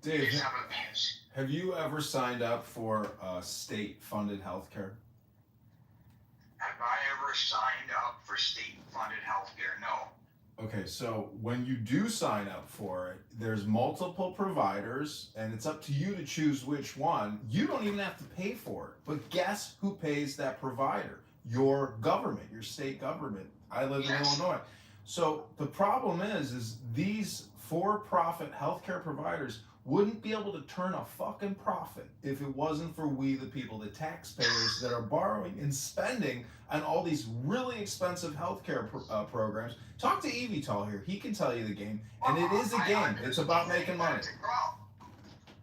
Dave, Just have abuse. have you ever signed up for state-funded healthcare? Have I ever signed up for state-funded healthcare? No. Okay, so when you do sign up for it, there's multiple providers, and it's up to you to choose which one. You don't even have to pay for it. But guess who pays that provider? Your government, your state government. I live in Yes. Illinois. So the problem is these for-profit healthcare providers wouldn't be able to turn a fucking profit if it wasn't for we the people, the taxpayers that are borrowing and spending on all these really expensive healthcare programs. Talk to Evital here; he can tell you the game, and it is a game. It's about making money.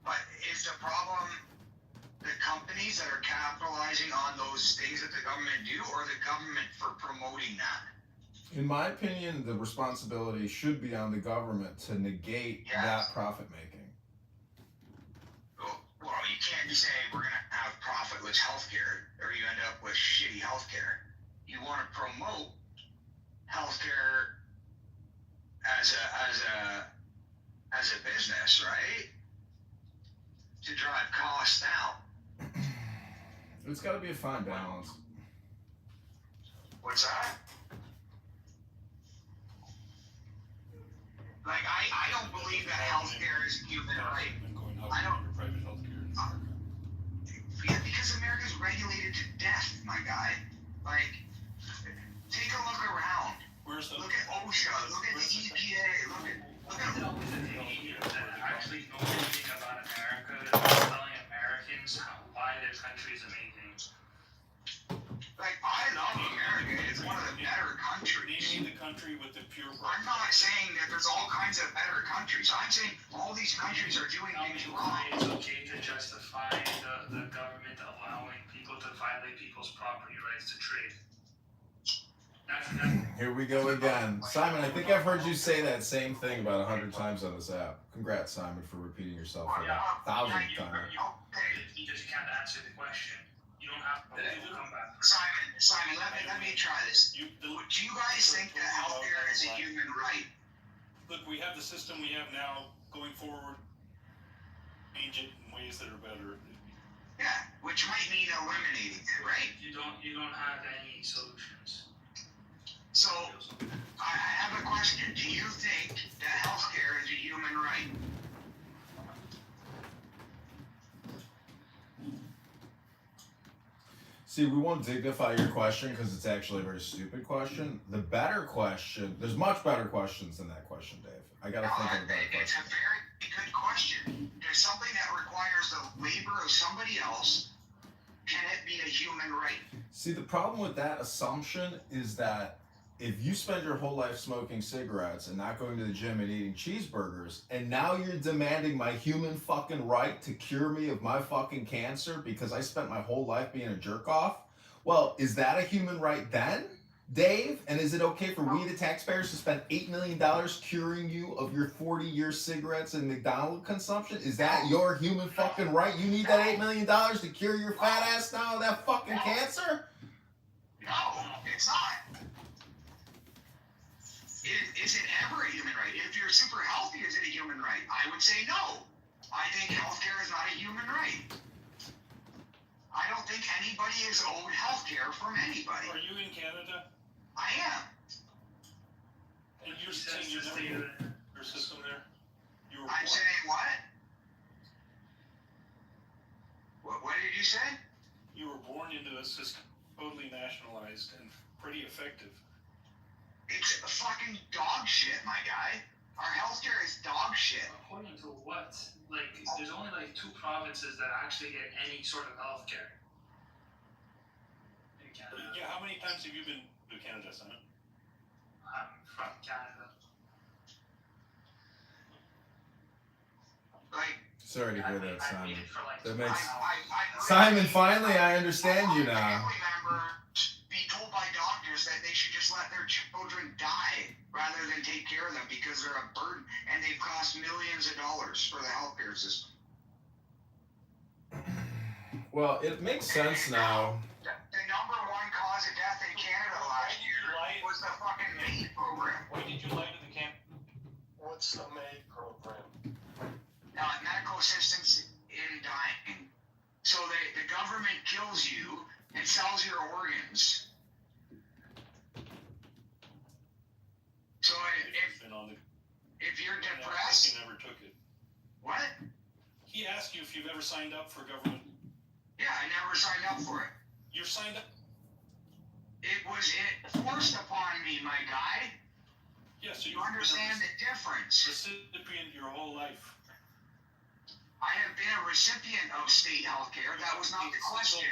But is the problem the companies that are capitalizing on those things that the government do, or the government for promoting that? In my opinion, the responsibility should be on the government to negate that profit making. Well, you can't say we're going to have profitless healthcare, or you end up with shitty healthcare. You want to promote healthcare as a business, right? To drive costs down. It's got to be a fine balance. What's that? Like, I don't believe that healthcare is a human right. I don't. Private healthcare in America. Yeah, because America's regulated to death, my guy. Like, take a look around. Look at OSHA. Look at the EPA. Look at. Is it always a media that actually know anything about America and telling Americans why their country is amazing? Like, I love America. It's one of the better countries. Naming the country with the pure. I'm not saying that there's all kinds of better countries. I'm saying all these countries are doing things wrong. It's okay to justify the government allowing people to violate people's property rights to trade. Here we go again. Simon, I think I've heard you say that same thing about 100 times on this app. Congrats, Simon, for repeating yourself for about 1,000 times. You just can't answer the question. You don't have to come back. Simon, let me try this. Do you guys think that healthcare is a human right? Look, we have the system we have now. Going forward, change it in ways that are better. Yeah, which might mean eliminating it, right? You don't have any solutions. So, I have a question. Do you think that healthcare is a human right? See, we won't dignify your question because it's actually a very stupid question. The better question, there's much better questions than that question, Dave. I gotta think of a better It's question. a very good question. There's something that requires the labor of somebody else. Can it be a human right? See, the problem with that assumption is that if you spend your whole life smoking cigarettes and not going to the gym and eating cheeseburgers, and now you're demanding my human fucking right to cure me of my fucking cancer because I spent my whole life being a jerk off, well, is that a human right then, Dave? And is it okay for we, the taxpayers, to spend $8 million curing you of your 40-year cigarettes and McDonald's consumption? Is that your human fucking right? You need that $8 million to cure your fat ass now of that fucking cancer? No, it's not. Is it ever a human right? If you're super healthy, is it a human right? I would say no. I think healthcare is not a human right. I don't think anybody is owed healthcare from anybody. Are you in Canada? I am. And you're saying you're never your system there? You were I'm born. saying what? What did you say? You were born into a system totally nationalized and pretty effective. It's fucking dog shit, my guy. Our healthcare is dog shit. According to what? Like, there's only like 2 provinces that actually get any sort of health care in Canada. Yeah, how many times have you been to Canada, Simon? I'm from Canada. Like, Sorry to hear that, Simon. That makes I Simon. Finally, I understand you now. Family members be told by doctors that they should just let their children die rather than take care of them because they're a burden and they've cost millions of dollars for the healthcare system. Well, it makes sense now. The number 1 cause of death in Canada last year was the fucking MAID program. Why did you lie to the camp? What's the MAID program? Medical no assistance in dying. So the government kills you and sells your organs. So if you're depressed, He never took it. what? He asked you if you've ever signed up for government. Yeah, I never signed up for it. You're signed up. It was forced upon me, my guy. Yeah, so You understand the difference. recipient your whole life. I have been a recipient of state health care. That was not the question.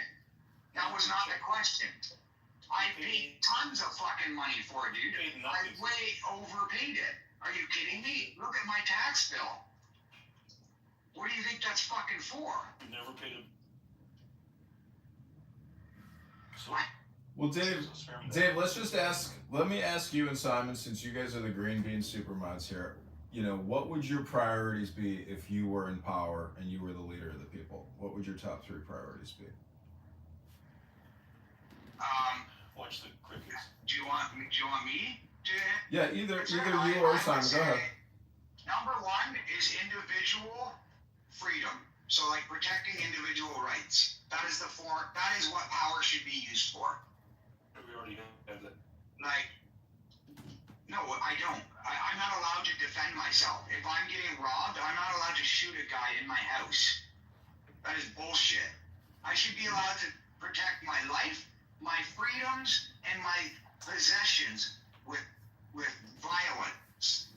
That was not the question. I paid tons of fucking money for it, dude. I way overpaid it. Are you kidding me? Look at my tax bill. What do you think that's fucking for? You never paid a. So, What? Well, Dave, let me ask you and Simon, since you guys are the Green Bean Supermods here, you know, what would your priorities be if you were in power and you were the leader of the people? What would your top 3 priorities be? watch the crickets. Do you want me to? Yeah, either you or Simon. Go ahead. Number 1 is individual freedom. So like protecting individual rights. That is what power should be used for. We already have that. Like, no, I don't. I'm not allowed to defend myself. If I'm getting robbed, I'm not allowed to shoot a guy in my house. That is bullshit. I should be allowed to protect my life, my freedoms, and my possessions with violence.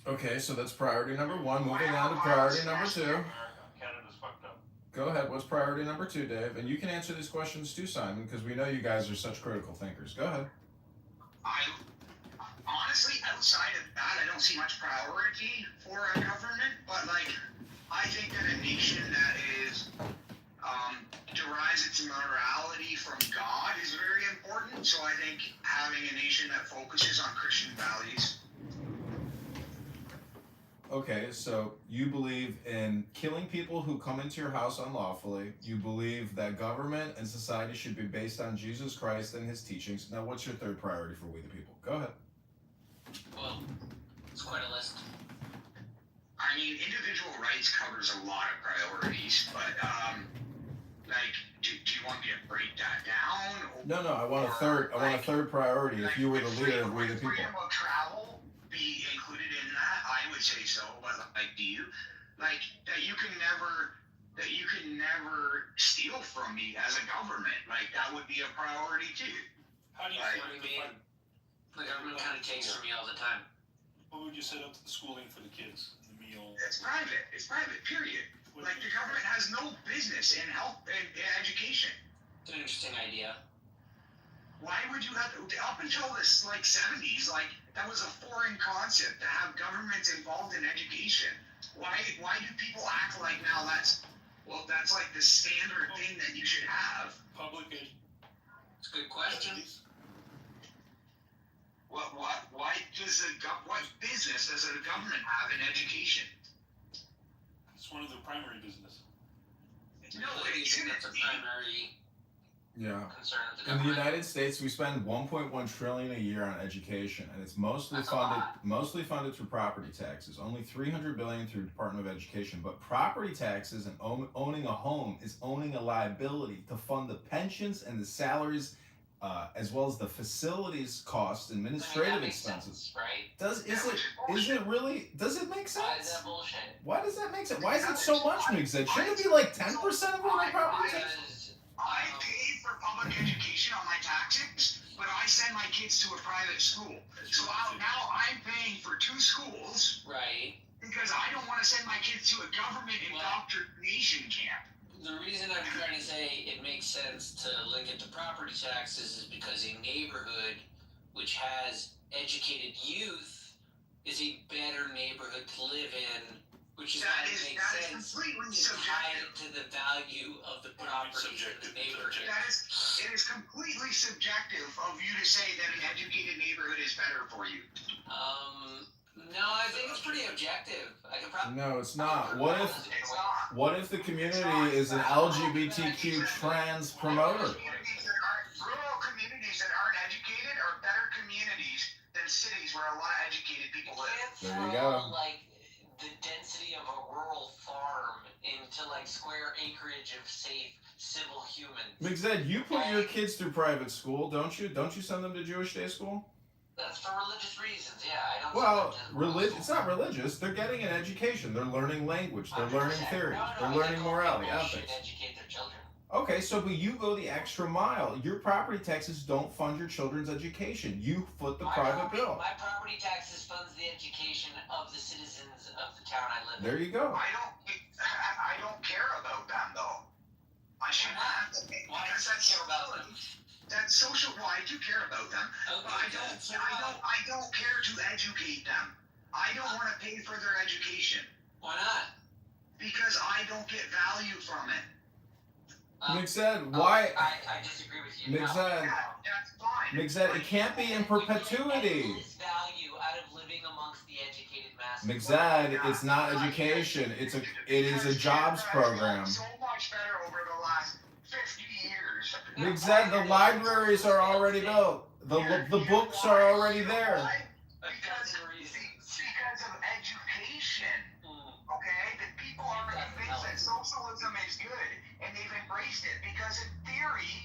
Okay, so that's priority number 1. Moving on to priority number 2. Canada's fucked up. Go ahead. What's priority number 2, Dave? And you can answer these questions too, Simon, because we know you guys are such critical thinkers. Go ahead. Honestly, outside of that, I don't see much priority for a government, but like, I think that a nation that is derives its morality from God is very important. So I think having a nation that focuses on Christian values. Okay, so you believe in killing people who come into your house unlawfully. You believe that government and society should be based on Jesus Christ and his teachings. Now, what's your 3rd priority for we the people? Go ahead. Well, it's quite a list. I mean, individual rights covers a lot of priorities, but like, do you want me to break that down? No, I want a third. I want a 3rd priority. If you were the leader of we the people. Freedom of travel be included in that? I would say so, but like, do you? Like that you can never steal from me as a government. Like that would be a priority too. How do you Like, define? The government kind of takes from me all the time. What would you set up the schooling for the kids? The meal? It's private. It's private, period. Like the government has no business in health and education. It's an interesting idea. Why would you have to, up until this like 70s, like that was a foreign concept to have governments involved in education. Why do people act like now that's like the standard thing that you should have? Public ed- It's a good question. What business does the government have in education? It's one of the primary business. No, Really, it think shouldn't that's a be. primary Yeah. concern of the In the government. United States, we spend 1.1 trillion a year on education, and it's mostly That's a funded through property taxes. Only 300 billion through Department of Education. But property taxes and owning a home is owning a liability to fund the pensions and the salaries, as well as the facilities costs, administrative that makes expenses. sense, right? Does it really? Does it make sense? Why is that bullshit? Why does that make sense? Why is it so much, Migzit? Shouldn't it be like 10% of all property taxes? Because I pay for public education on my taxes, but I send my kids to a private school. So now I'm paying for 2 schools right. because I don't want to send my kids to a government indoctrination camp. The reason I'm trying to say it makes sense to link it to property taxes is because a neighborhood which has educated youth is a better neighborhood to live in, which is why it makes sense completely to tie subjective. it to the value of the property of the neighborhood. It is completely subjective of you to say that an educated neighborhood is better for you. No, I think it's pretty objective. I could probably. No, it's not. What if It's not. What if the community is an LGBTQ trans promoter? Rural communities that aren't educated are better communities than cities where a lot of educated people live. There you go. Like the density of a rural image of safe, civil humans. McZed, you put your kids through private school, don't you? Don't you send them to Jewish day school? That's for religious reasons, yeah. I don't. Well, religious. it's not religious. They're getting an education. They're learning language. They're 100%. learning theory. No, They're I learning think morality, people ethics. should educate their children. Okay, so but you go the extra mile. Your property taxes don't fund your children's education. You foot the private bill. My property taxes funds the education of the citizens of the town I live in. There you go. I don't care about them though. I shouldn't have to pay. Why Because do you that's care about them? That's social. Well, I do care about them, Okay, but I don't care to educate them. I don't want to pay for their education Why not? because I don't get value from it. McZed, why? I disagree with you. McZed, Yeah, that's fine. McZed, it can't be in perpetuity. Endless value out of living amongst the educated masses. McZed, it's not education. It is a jobs program. So much better over the last 50 years. McZed, the libraries are already built. The books are already there. Because of education. Okay, that people already think that socialism is good, and they've embraced it. Because in theory,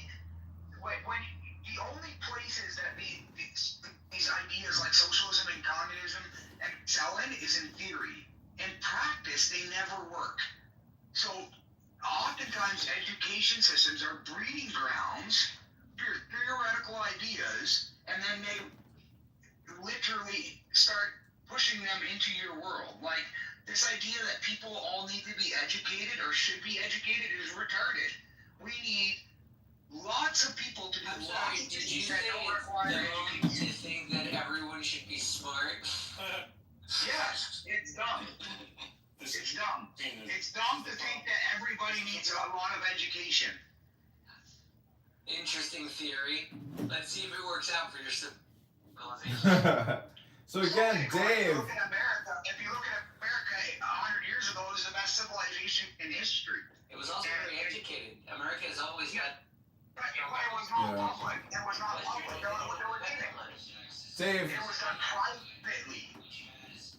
when the only places that these ideas like socialism and communism excel in is in theory. In practice, they never work. So oftentimes, education systems are breeding grounds for theoretical ideas, and then they literally start pushing them into your world. Like, this idea that people all need to be educated or should be educated is retarded. We need lots of people to do I'm lots sorry, of did you things say that don't it's require dumb to education. think that everyone should be smart? Yes, it's dumb. This It's dumb. It's dumb to think that everybody needs a lot of education. Interesting theory. Let's see if it works out for your civilization. So again, If you Dave. look at America, 100 years ago, it was the best civilization in history. It was also very educated. America has always had. But it was not Yeah. public. It was not public. They were giving. Dave. It was done privately.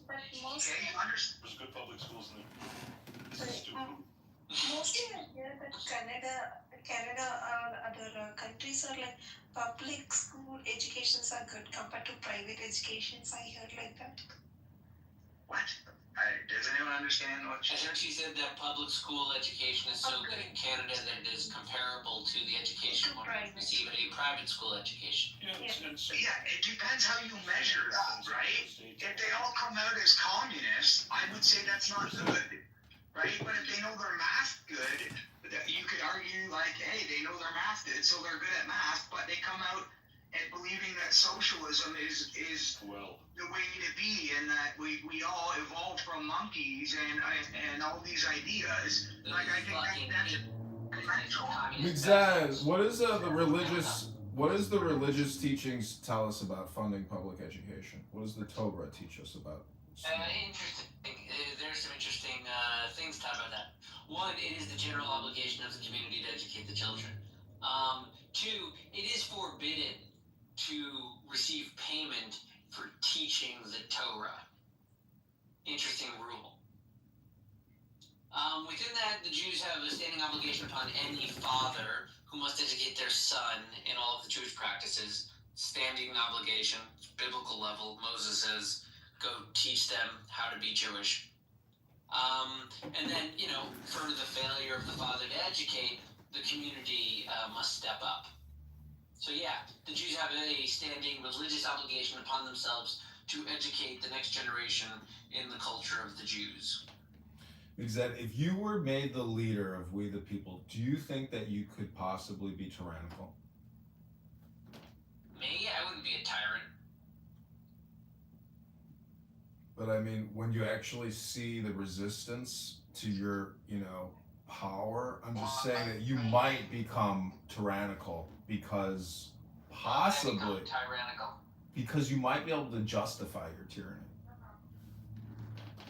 But most, Okay, you understand? There's good public schools in there. sorry, Stupid. mostly I hear that Canada or other countries are like public school educations are good compared to private educations. I heard like that. What? Does anyone understand what I heard she said that public school education is so good in Canada that it is comparable to the education one would receive at a private school education. Yeah, it's Yeah, it depends how you measure that, right? If they all come out as communists, I would say that's not good, right? But if they know their math good, you could argue like, hey, they know their math good, so they're good at math, but they come out and believing that socialism is well. the way to be, and that we all evolved from monkeys and all these ideas. Like, I think that's McZad, what is what does the religious teachings tell us about funding public education? What does the Torah teach us about? Interesting. There's some interesting things talked about that. One, it is the general obligation of the community to educate the children. Two, it is forbidden to receive payment for teaching the Torah. Interesting rule. Within that, the Jews have a standing obligation upon any father who must educate their son in all of the Jewish practices. Standing obligation, biblical level. Moses says, go teach them how to be Jewish. And then, for the failure of the father to educate, the community must step up. So yeah, the Jews have a standing religious obligation upon themselves to educate the next generation in the culture of the Jews. McZad, if you were made the leader of We the People, do you think that you could possibly be tyrannical? Me? I wouldn't be a tyrant. But I mean, when you actually see the resistance to your, power, I'm just saying that you might become tyrannical because possibly Tyrannical. because you might be able to justify your tyranny.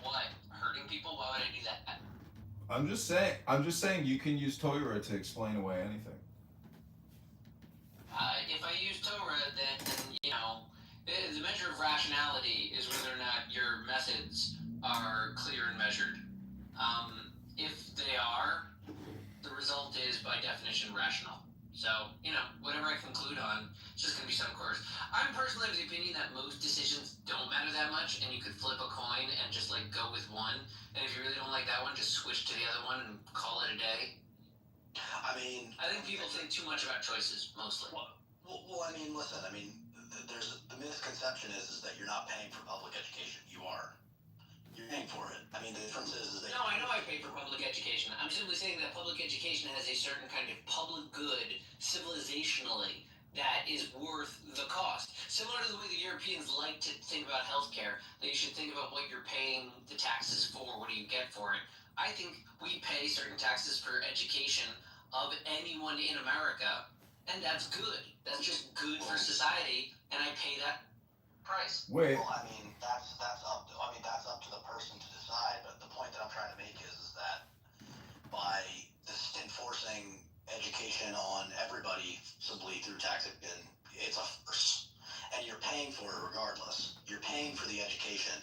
What? Hurting people? Why would I do that? I'm just saying you can use Torah to explain away anything. If I use Torah, then the measure of rationality is whether or not your methods are clear and measured. If they are, the result is by definition rational. So, whatever I conclude on, it's just going to be some course. I'm personally of the opinion that most decisions don't matter that much, and you could flip a coin and just go with one. And if you really don't like that one, just switch to the other one and call it a day. I mean, I think people think too much about choices, mostly. well, I mean, listen. I mean, there's the misconception is that you're not paying for public education. You are. You're paying for it. I mean, the difference is that. No, I know I pay for public education. I'm simply saying that public education has a certain kind of public good, civilizationally, that is worth the cost. Similar to the way the Europeans like to think about healthcare, that you should think about what you're paying the taxes for, what do you get for it. I think we pay certain taxes for education of anyone in America, and that's good. That's just good for society, and I pay that price. Wait. Well, I mean, that's up to the person to decide. But the point that I'm trying to make is that by this enforcing education on everybody simply through taxation, it's a farce, and you're paying for it regardless. You're paying for the education.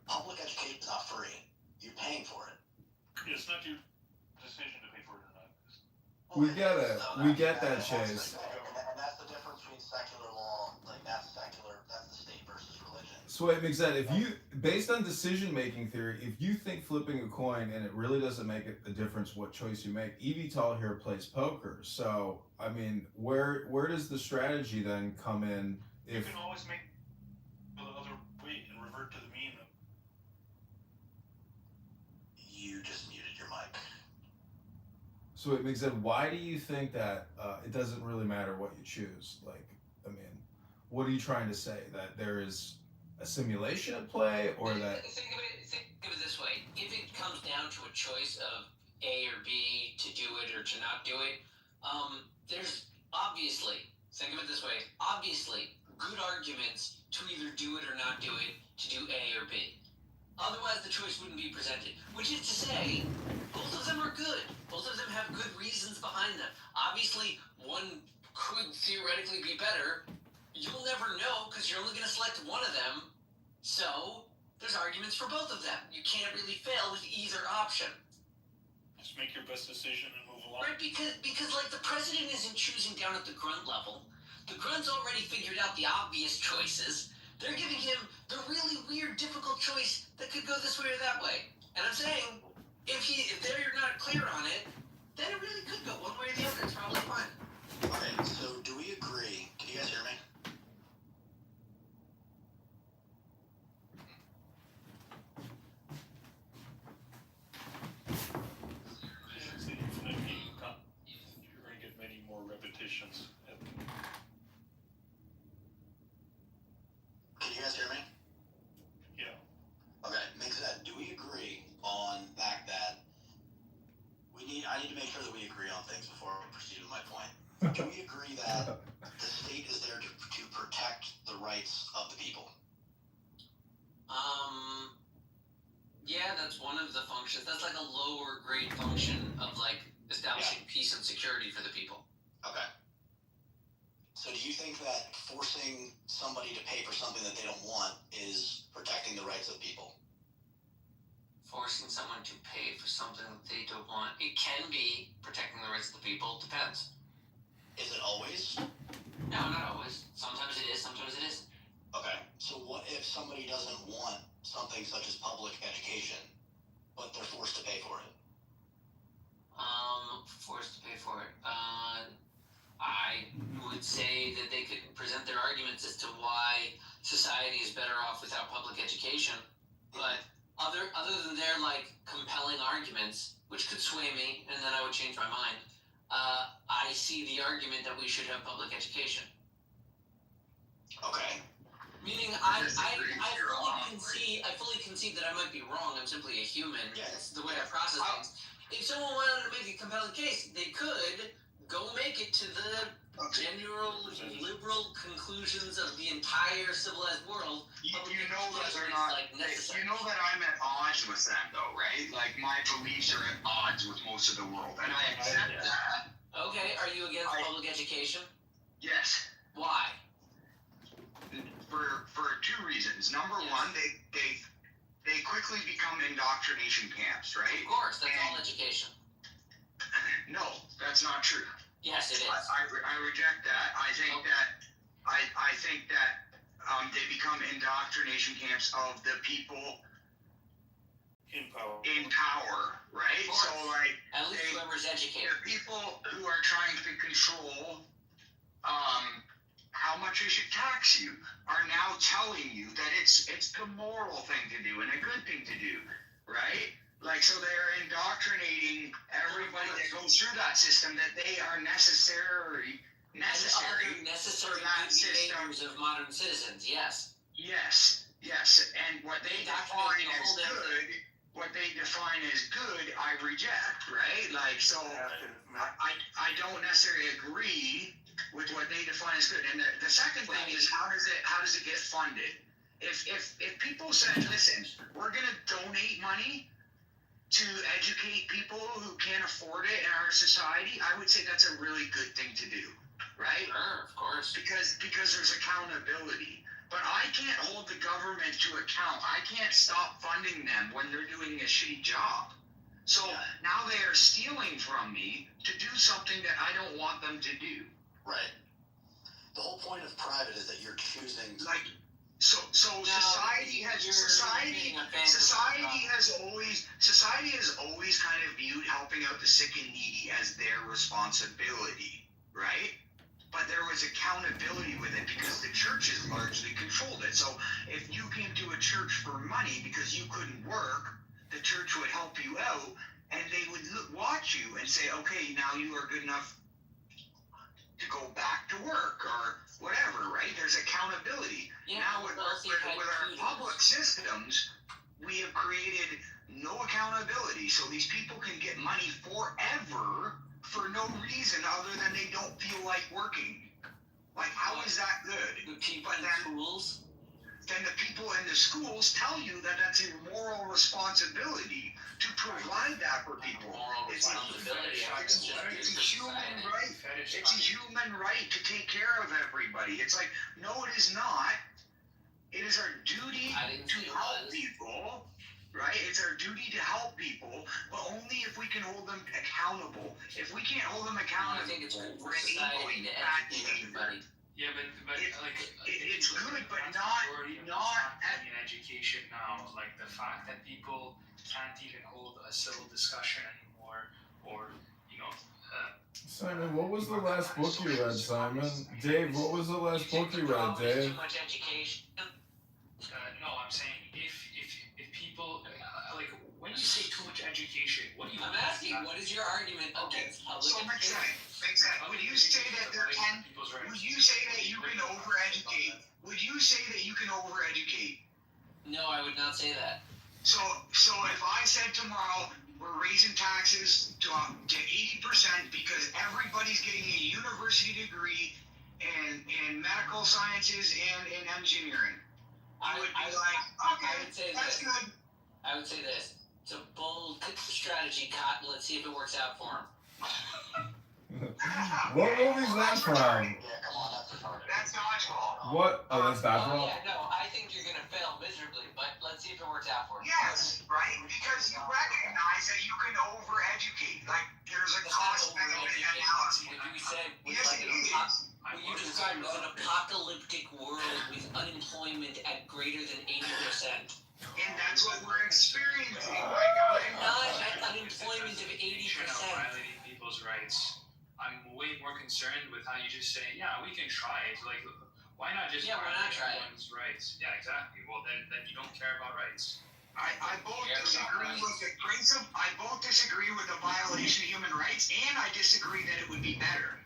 Public education is not free. You're paying for it. It's not your decision to pay for it or not. We get it. We get that, Chase. And that's the difference between secular law, that's secular, that's the state versus religion. So it makes sense. If you, based on decision-making theory, if you think flipping a coin and it really doesn't make a difference what choice you make, eVTOL here plays poker. So, I mean, where does the strategy then come in? You If can always make the other way and revert to the mean. You just muted your mic. so it makes sense. Why do you think that it doesn't really matter what you choose? I mean, what are you trying to say? That there is a simulation at play, or that? Think of it this way. If it comes down to a choice of A or B, to do it or to not do it, there's obviously, think of it this way, obviously good arguments to either do it or not do it, to do A or B. Otherwise, the choice wouldn't be presented. Which is to say, both of them are good. Both of them have good reasons behind them. Obviously, one could theoretically be better. You'll never know because you're only going to select one of them. So, there's arguments for both of them. You can't really fail with either option. Just make your best decision and move along. Right, because the president isn't choosing down at the grunt level. The grunt's already figured out the obvious choices. They're giving him the really weird, difficult choice that could go this way or that way. And I'm saying, if they're not clear on it, then it really could go one way or the other. It's probably fine. Okay, so do we agree? Can you guys hear me? It's the infinite game. You're going to get many more repetitions. Can you guys hear me? Yeah. Okay, makes sense. Do we agree on the fact that I need to make sure that we agree on things before we proceed with my point. Do we agree that the state is there to protect the rights of the people? Yeah, that's one of the functions. That's like a lower grade function of establishing peace and security for the people. Okay. So do you think that forcing somebody to pay for something that they don't want is protecting the rights of people? Forcing someone to pay for something that they don't want. It can be protecting the rights of the people. It depends. Is it always? No, not always. Sometimes it is, sometimes it isn't. Okay. So what if somebody doesn't want something such as public education, but they're forced to pay for it? Forced to pay for it. I would say that they could present their arguments as to why society is better off without public education, but other than their compelling arguments, which could sway me, and then I would change my mind, I see the argument that we should have public education. Okay. Meaning, I fully concede that I might be wrong. I'm simply a human. Yeah. It's the way I process things. If someone wanted to make a compelling case, they could go make it to the general liberal conclusions of the entire civilized world. You know that they're not. You know that I'm at odds with them, though, right? Like my beliefs are at odds with most of the world, and I accept that. Okay, are you against public education? Yes. Why? For two reasons. Number one, they quickly become indoctrination camps, right? Of course, that's all education. No, that's not true. Yes, it is. I reject that. I think that they become indoctrination camps of the people In power. in power, right? Of course. So like At least whoever's educated. the people who are trying to control how much they should tax you are now telling you that it's the moral thing to do and a good thing to do, right? Like, so they're indoctrinating everybody that goes through that system that they are necessary And other necessary for that good system. behaviors of modern citizens, yes. Yes, and what they define as good, I reject, right? Like, so I don't necessarily agree with what they define as good. And the second thing is how does it get funded? If people said, listen, we're gonna donate money to educate people who can't afford it in our society, I would say that's a really good thing to do, right? Sure, of course. Because there's accountability. But I can't hold the government to account. I can't stop funding them when they're doing a shitty job. So now they are stealing from me to do something that I don't want them to do. Right. The whole point of private is that you're choosing. Like, so society has always kind of viewed helping out the sick and needy as their responsibility, right? But there was accountability with it because the churches largely controlled it. So if you came to a church for money because you couldn't work, the church would help you out and they would watch you and say, okay, now you are good enough to go back to work or whatever, right? There's accountability. Yeah, now with our public systems, we have created no accountability. So these people can get money forever for no reason other than they don't feel like working. Like, how is that good? The people in schools? Then the people in the schools tell you that that's a moral responsibility to provide that for people. It's a human right. It's a human right to take care of everybody. It's like, no, it is not. It is our duty to help people. Right? It's our duty to help people, but only if we can hold them accountable. If we can't hold them accountable, I think it's good for we're society enabling to bad educate behavior. everybody. Yeah, but It's good, but the not majority of not what's happening in education now. Like the fact that people can't even hold a civil discussion anymore, or Simon, what was the last book you read, Simon? Dave, what was the last book you read, Dave? Too much education. no, I'm saying if people like when you say too much education, what do you? I'm asking, what is your argument against public so education? makes sense. Would you say that there can? Would you say that you can overeducate? Would you say that you can overeducate? No, I would not say that. So if I said tomorrow we're raising taxes to 80% because everybody's getting a university degree in medical sciences and in engineering, I would be like, okay, I would say that's this. good. I would say this. It's a bold strategy, Cotton. Let's see if it works out for him. What movie's that from? Yeah, come on, that's retarded. That's dodgeball. What? Oh, that's Oh, Dodgeball? yeah, no, I think you're going to fail miserably, but let's see if it works out for him. Yes, right? Because you recognize that you can overeducate. Like, there's a cost-benefit analysis. What you said was Yes, like it an is. what you described was an apocalyptic world with unemployment at greater than 80%. And that's what we're experiencing right now. We're not at unemployment of 80%. Violating people's rights. I'm way more concerned with how you just say, yeah, we can try it. Like, why not just Yeah, why not try it? everyone's rights? Yeah, exactly. Well, then you don't care about rights. I both disagree with the principle. I both disagree with the violation of human rights, and I disagree that it would be better.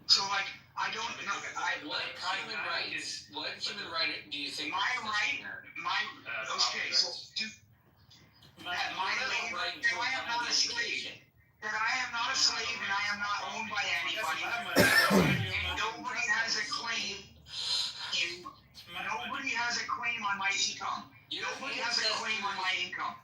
So, like, I don't know. What human rights? What human right do you think? My right, okay. So, that my labor, that I am not a slave. That I am not a slave, and I am not owned by anybody. And nobody has a claim. Nobody has a claim on my income. Nobody has a claim on my income.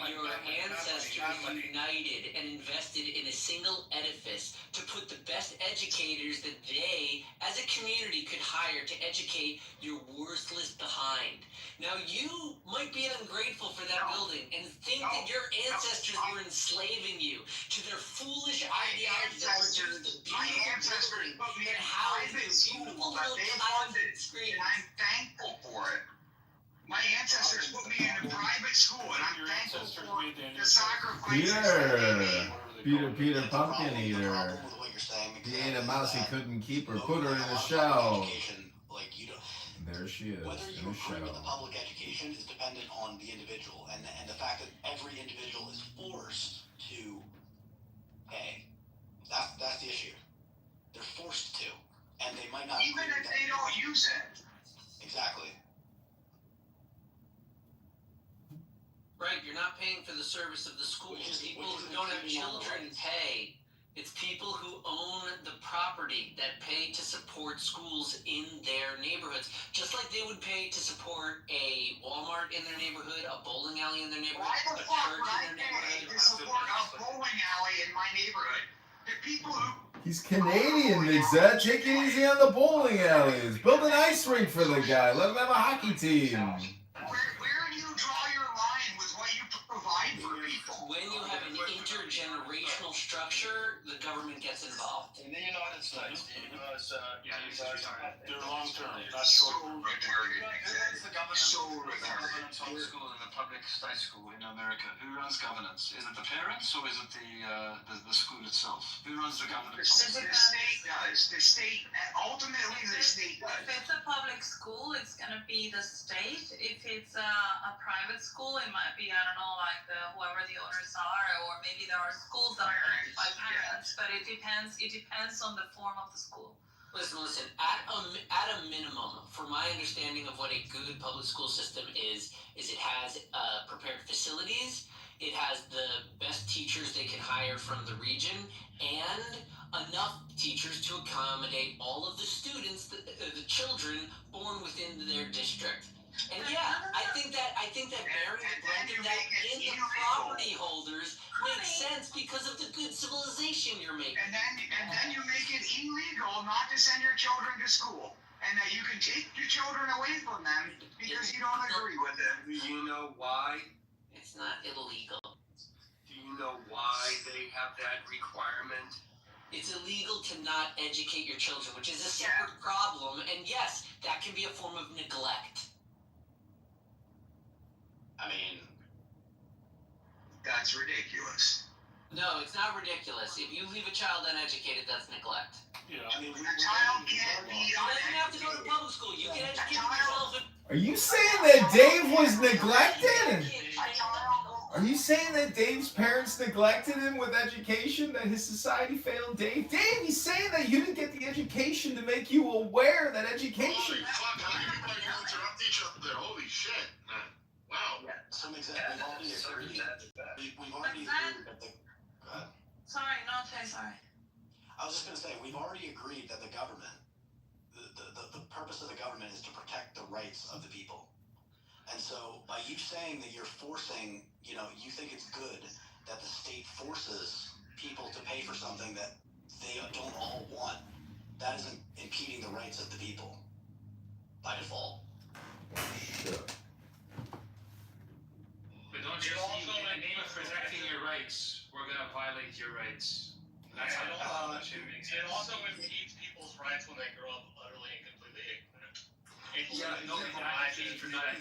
Your ancestors united and invested in a single edifice to put the best educators that they, as a community, could hire to educate your worthless behind. Now, you might be ungrateful for that building and think that your ancestors were enslaving you to their foolish ideology that produced the My beautiful ancestors building put me that in housed private your school beautiful that little they tile funded, screens. and I'm thankful for it. My ancestors put me in a private school, and I'm thankful for the sacrifices that they made. Peter It's a Pumpkin problem- Eater. The problem with what you're saying, He ate a is mouse he that couldn't keep or most- put her in a a lot of shell. public education, like, you don't. There she is, Whether in you a agree with the shell. public education is dependent on the individual, and the fact that every individual is forced to pay. That's the issue. They're forced to, and they might not. Even agree if with they that. don't use it. Exactly. Right, you're not paying for the service of the school. People who don't have children pay. It's people who own the property that pay to support schools in their neighborhoods. Just like they would pay to support a Walmart in their neighborhood, a bowling alley in their neighborhood, Why a the fuck church would I in their pay neighborhood. to support a bowling alley in my neighborhood? The people who He's Canadian, Mixette. Take it easy on the bowling alleys. Build an ice rink for the guy. Let him have a hockey team. where do you draw your line with what you provide for people? When you have an intergenerational structure, the government gets involved. In the United States, They're long term, not So short. retarded. Who runs the governance? So Who runs the retarded. governance on the school in the public state school in America? Who runs governance? Is it the parents or is it the school itself? Who runs the The governance? state does. The state, ultimately the state does. If it's a public school, it's gonna be the state. If it's a private school, it might be, I don't know, like whoever the owners are, or maybe there are schools that are owned by parents. But it depends. It depends on the form of the school. Listen. At a minimum, for my understanding of what a good public school system is it has prepared facilities, it has the best teachers they can hire from the region, and enough teachers to accommodate all of the students, the children born within their district. And yeah, I think that bearing the brunt of that in the property holders makes sense because of the good civilization you're making. And then you make it illegal not to send your children to school. And that you can take your children away from them because you don't agree with it. Do you know why? It's not illegal. Do you know why they have that requirement? It's illegal to not educate your children, which is a separate problem. And yes, that can be a form of neglect. I mean, That's ridiculous. No, it's not ridiculous. If you leave a child uneducated, that's neglect. Yeah. A child can't be You doesn't have to go to public school. You can educate yourself. Are you saying that Dave was neglected? Are you saying that Dave's parents neglected him with education, that his society failed Dave? Dave, he's saying that you didn't get the education to make you aware that education... Holy fuck, how do you interrupt each other there? Holy shit, man. Wow. some example, we've already agreed. We've already agreed that the. Go ahead. Sorry, no, okay, sorry. I was just gonna say, we've already agreed that the government, the purpose of the government is to protect the rights of the people. And so, by you saying that you're forcing, you think it's good that the state forces people to pay for something that they don't all want, that is impeding the rights of the people by default. Sure. But don't you see, in the name of protecting your rights, we're gonna violate your rights. That's how that shit makes sense. It also impedes people's rights when they grow up utterly and completely ignorant. Yeah, no, I'm advocating for that.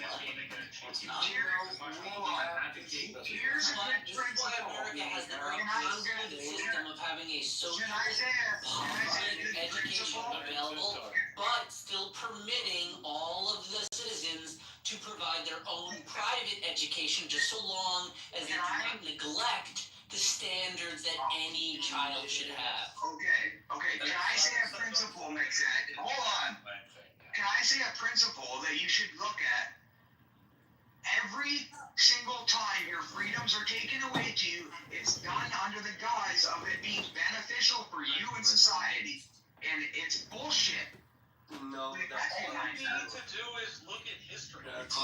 Here's a good Why America has the very convoluted system of having a social public education available, but still permitting all of the citizens to provide their own private education, just so long as they do not neglect the standards that any child should have. Okay. Can I say a principle, Mixette? Hold on. Can I say a principle that you should look at? Every single time your freedoms are taken away to you, it's done under the guise of it being beneficial for you and society. And it's No, All you need to do is look at history. That's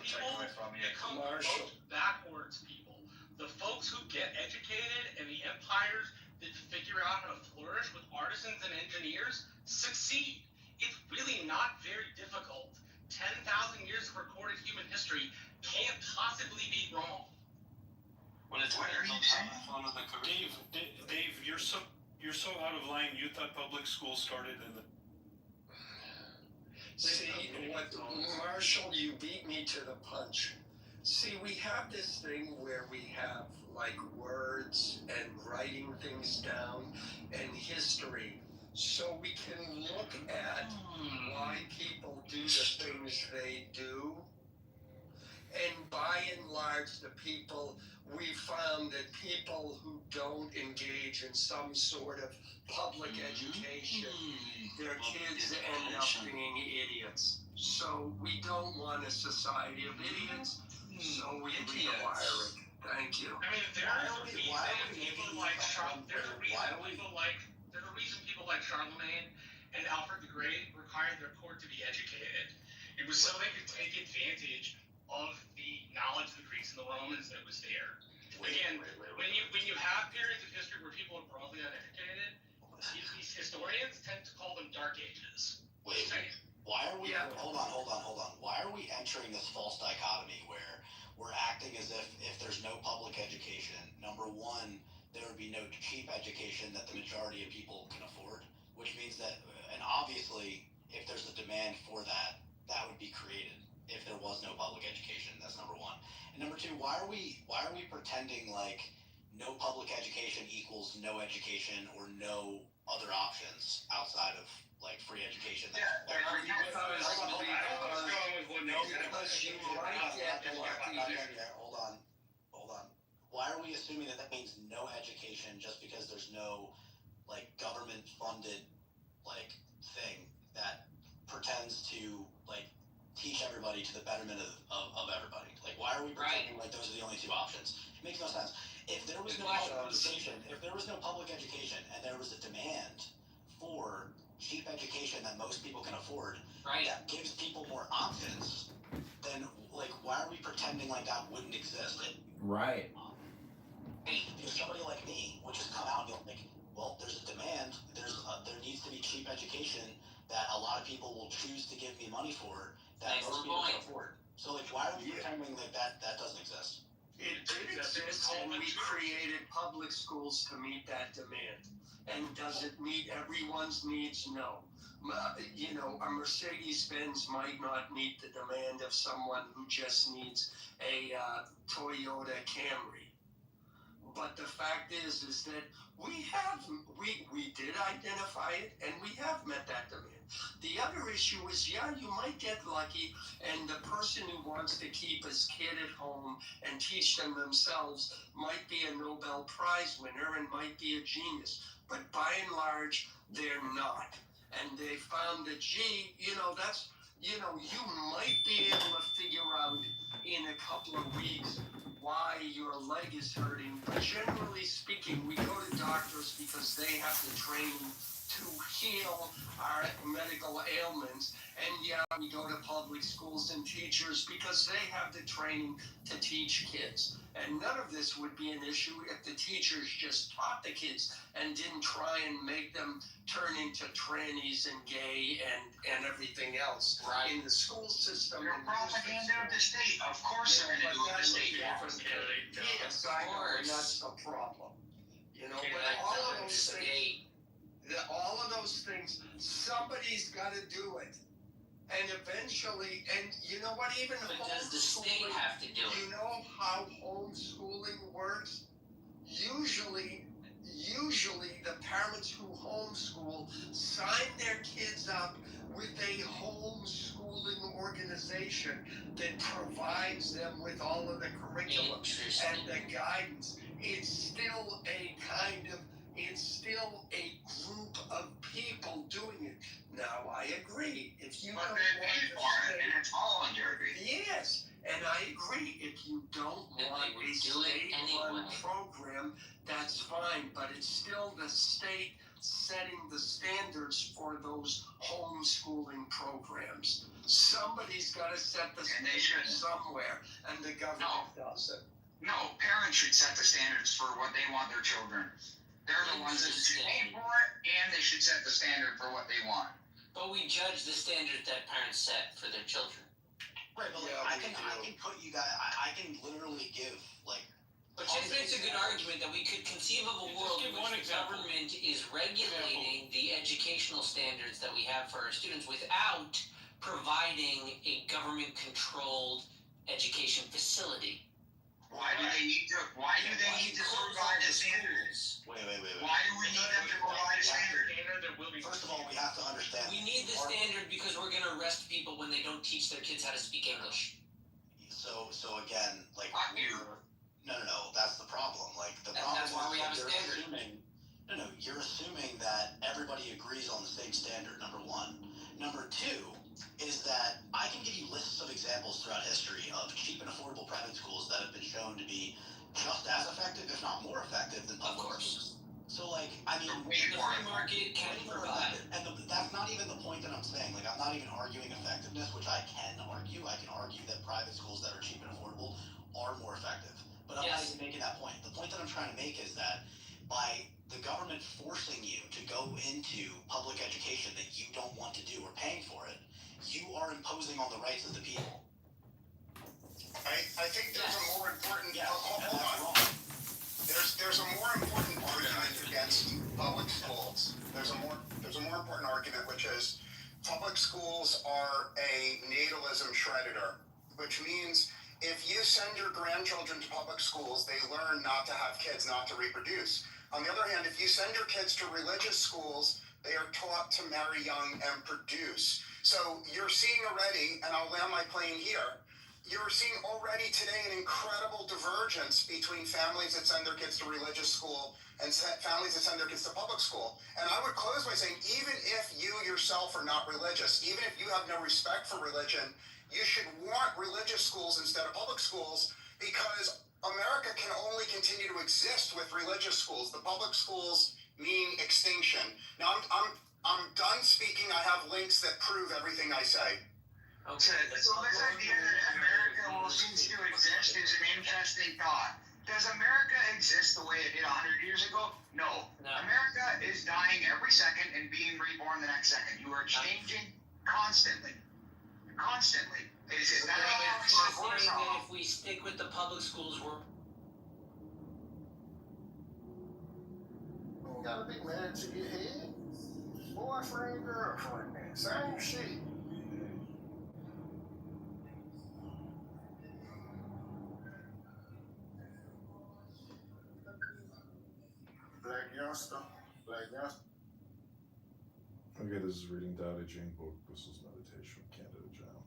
people become the most backwards people. The folks who get educated and the empires that figure out how to flourish with artisans and engineers succeed. It's really not very difficult. 10,000 years of recorded human history can't possibly be wrong. Well, it's What are you saying? follow the curriculum. Dave, you're so out of line. You thought public school started in the. See, what, Marshall, you beat me to the punch. See, we have this thing where we have like words and writing things down and history, so we can look at why people do the things they do. And by and large, we found that people who don't engage in some sort of public education, their kids end up being idiots. So we don't want a society of idiots, so we require it. Thank you. I mean, there's a reason people like Charlemagne and Alfred the Great required their court to be educated. It was so they could take advantage of the knowledge of the Greeks and the Romans that was there. Again, when you have periods of history where people are broadly uneducated, these historians tend to call them dark ages. Why are we? Hold on. Why are we entering this false dichotomy where we're acting as if there's no public education? Number one, there would be no cheap education that the majority of people can afford, which means that, and obviously, if there's a demand for that, that would be created if there was no public education. That's number one. And number two, why are we pretending like no public education equals no education or no other options outside of like free education? Hold on. Why are we assuming that means no education just because there's no like government funded like thing that pretends to like teach everybody to the betterment of everybody? Like, why are we pretending like those are the only two options? It makes no sense. If there was no public education and there was a demand for cheap education that most people can afford, that gives people more options, then like why are we pretending like that wouldn't exist? Right. Because somebody like me would just come out and be like, well, there's a demand, there needs to be cheap education that a lot of people will choose to give me money for that most people can afford. So like why are we pretending like that doesn't exist? It did exist, and we created public schools to meet that demand. And does it meet everyone's needs? No. You know, a Mercedes-Benz might not meet the demand of someone who just needs a Toyota Camry. But the fact is that we did identify it, and we have met that demand. The other issue is, you might get lucky, and the person who wants to keep his kid at home and teach them themselves might be a Nobel Prize winner and might be a genius. But by and large, they're not. And they found that, you might be able to figure out in a couple of weeks why your leg is hurting. But generally speaking, we go to doctors because they have the training to heal our medical ailments. And we go to public schools and teachers because they have the training to teach kids. And none of this would be an issue if the teachers just taught the kids and didn't try and make them turn into trannies and gay and everything else in the school system. You're propaganda of the state. Of course they're going to do it in the state. Yes, I know, and that's the problem. You know, but all of those things, somebody's got to do it. And eventually, and you know what, even but does the state have to do it? You know how homeschooling works? Usually the parents who homeschool sign their kids up with a homeschooling organization that provides them with all of the curriculum and the guidance. It's still a group of people doing it. Now, I agree. If you but they pay for it, and it's voluntary. Yes, and I agree. If you don't want a state-run program, that's fine. But it's still the state setting the standards for those homeschooling programs. programs. Somebody's got to set the And they should. somewhere, and the government does it. No, parents should set the standards for what they want their children. They're the ones that should pay for it, and they should set the standard for what they want. But we judge the standard that parents set for their children. Right, but like, Yeah, I we can do. put you guys. I can literally give like. But Chase makes a good argument that we could conceive of a Just world give in one which the example. government is regulating the educational standards that we have for our students without providing a government-controlled education facility. Why do they need to provide the standards? Wait. Why do we need them to provide a standard? First of all, we have to understand. We need the standard because we're going to arrest people when they don't teach their kids how to speak English. So again, like Fuck you. no, that's the problem. Like the And problem that's why we is have a you're standard. assuming. No, you're assuming that everybody agrees on the same standard. Number one. Number two is that I can give you lists of examples throughout history of cheap and affordable private schools that have been shown to be just as effective, if not more effective, than public schools. So, like, I mean, The free market can provide. and that's not even the point that I'm saying. Like, I'm not even arguing effectiveness, which I can argue. I can argue that private schools that are cheap and affordable are more effective. But I'm not Yes. even making that point. The point that I'm trying to make is that by the government forcing you to go into public education that you don't want to do or paying for it, you are imposing on the rights of the people. I think there's a more important. Yeah, Hold and that's on. wrong. There's a more important argument against public schools. There's a more important argument, which is public schools are a natalism shredder, which means if you send your grandchildren to public schools, they learn not to have kids, not to reproduce. On the other hand, if you send your kids to religious schools, they are taught to marry young and produce. So you're seeing already, and I'll land my plane here, you're seeing already today an incredible divergence between families that send their kids to religious school and families that send their kids to public school. And I would close by saying, even if you yourself are not religious, even if you have no respect for religion, you should want religious schools instead of public schools, because America can only continue to exist with religious schools. The public schools mean extinction. Now, I'm done speaking. I have links that prove everything I say. Okay. So this idea that America will cease to exist is an interesting thought. Does America exist the way it did 100 years ago? No. America is dying every second and being reborn the next second. You are changing constantly. Constantly. Is that If we stick with the public schools, we're You gotta be married to your head. Boyfriend, girlfriend, man. Same shit. Black youngster. Okay, this is reading Dada Jane book. This is meditation with Candida Jam.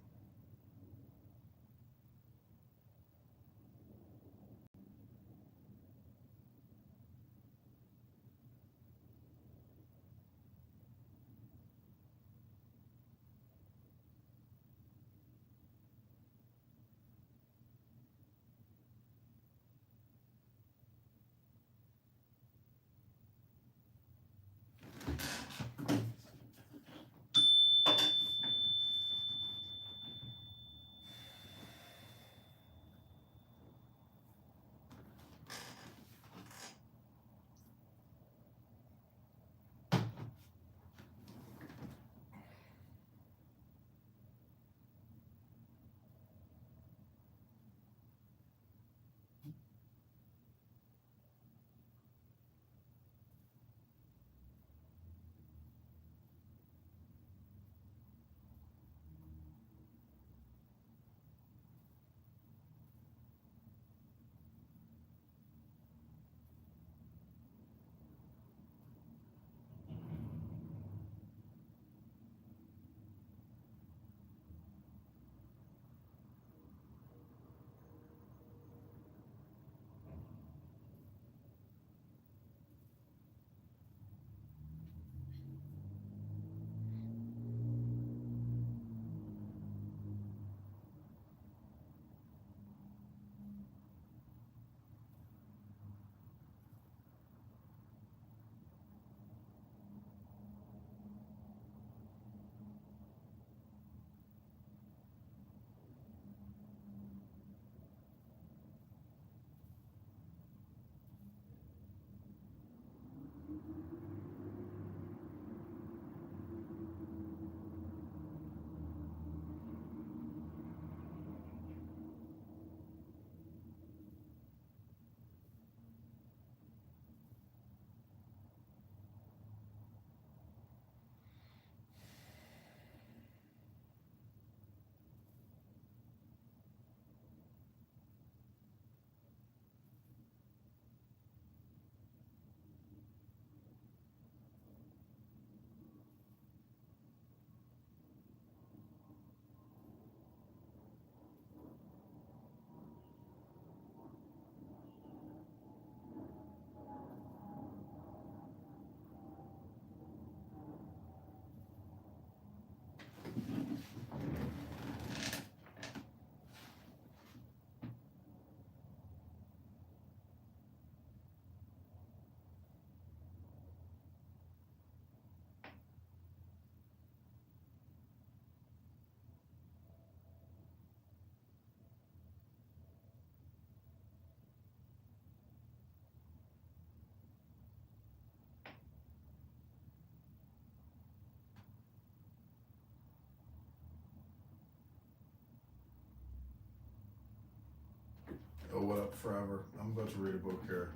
up forever. I'm about to read a book here.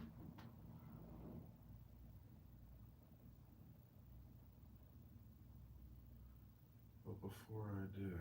But before I do,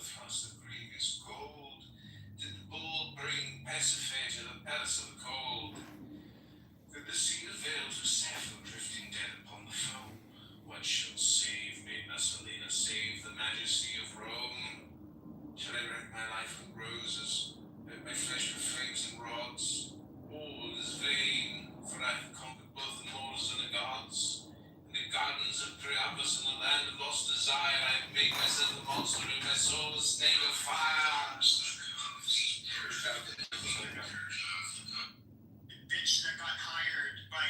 thrust of grievous gold? Did the bull bring Pasiphae to the palace of the cold? Could the sea avail to Sappho drifting dead upon the foam? What shall save me, Messalina, save the majesty of Rome? Shall I wreck my life with roses, wet my flesh with flames and rods? All is vain, for I have conquered both the mortals and the gods. In the gardens of Priapus and the land of lost desire, I have made myself a monster and my soul a snake of fire. The bitch that got hired by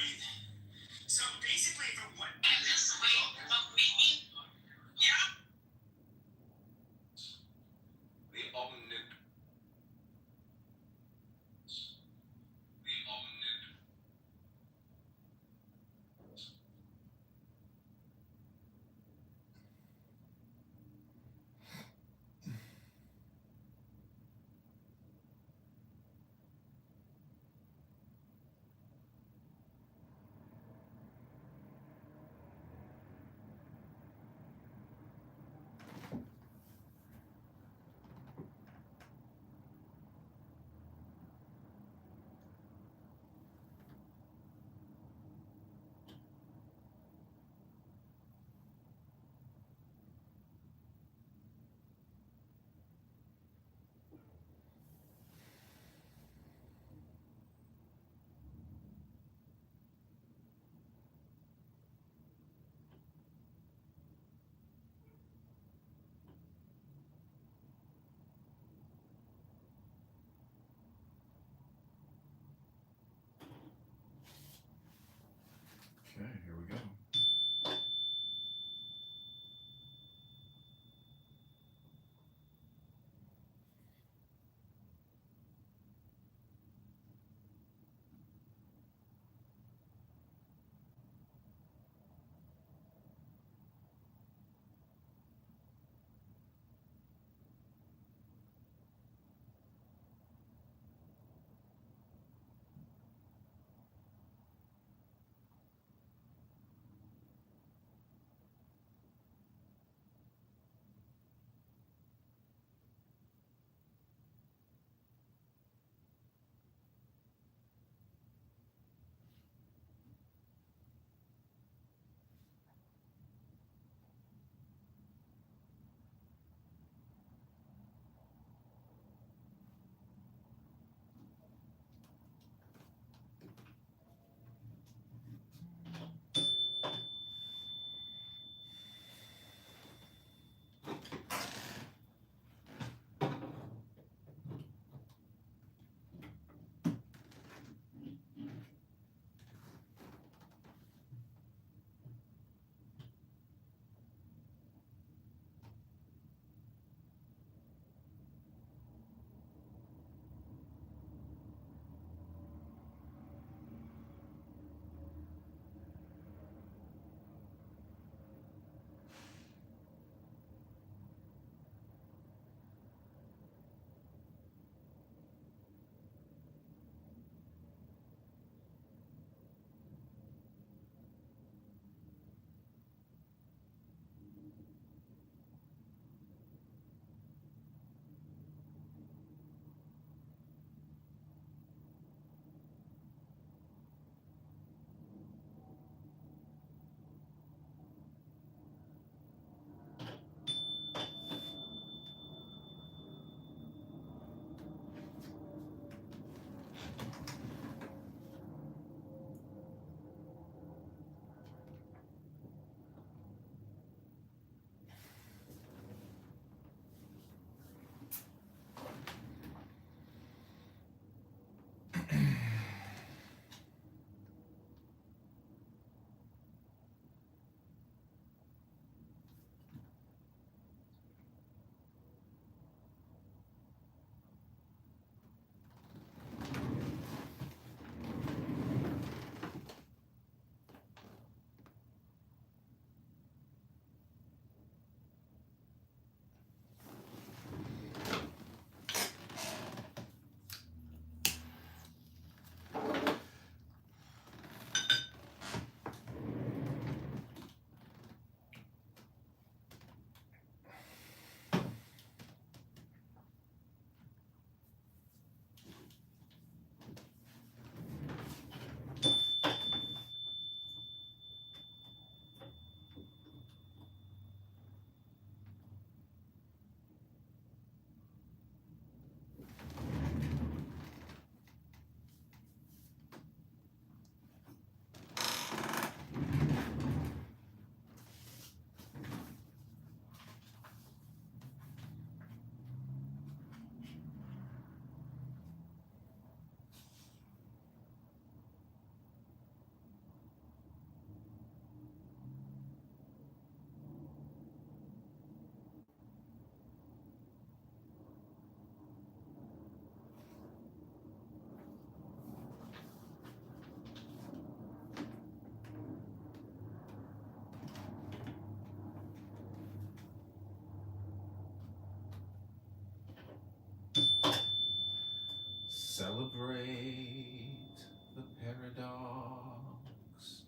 celebrate the paradox.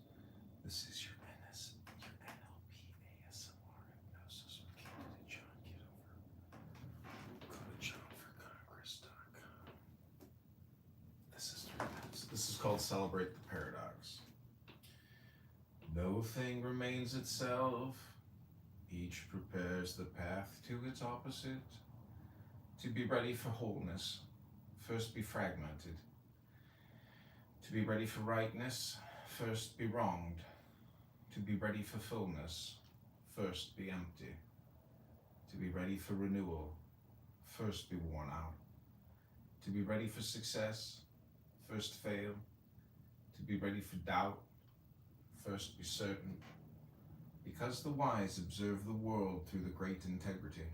This is your NLP ASMR hypnosis with candidate John Kitover. Go to johnforcongress.com. This is 3 minutes. This is called Celebrate the Paradox. No thing remains itself. Each prepares the path to its opposite. To be ready for wholeness, first be fragmented. To be ready for rightness, first be wronged. To be ready for fullness, first be empty. To be ready for renewal, first be worn out. To be ready for success, first fail. To be ready for doubt, first be certain. Because the wise observe the world through the great integrity.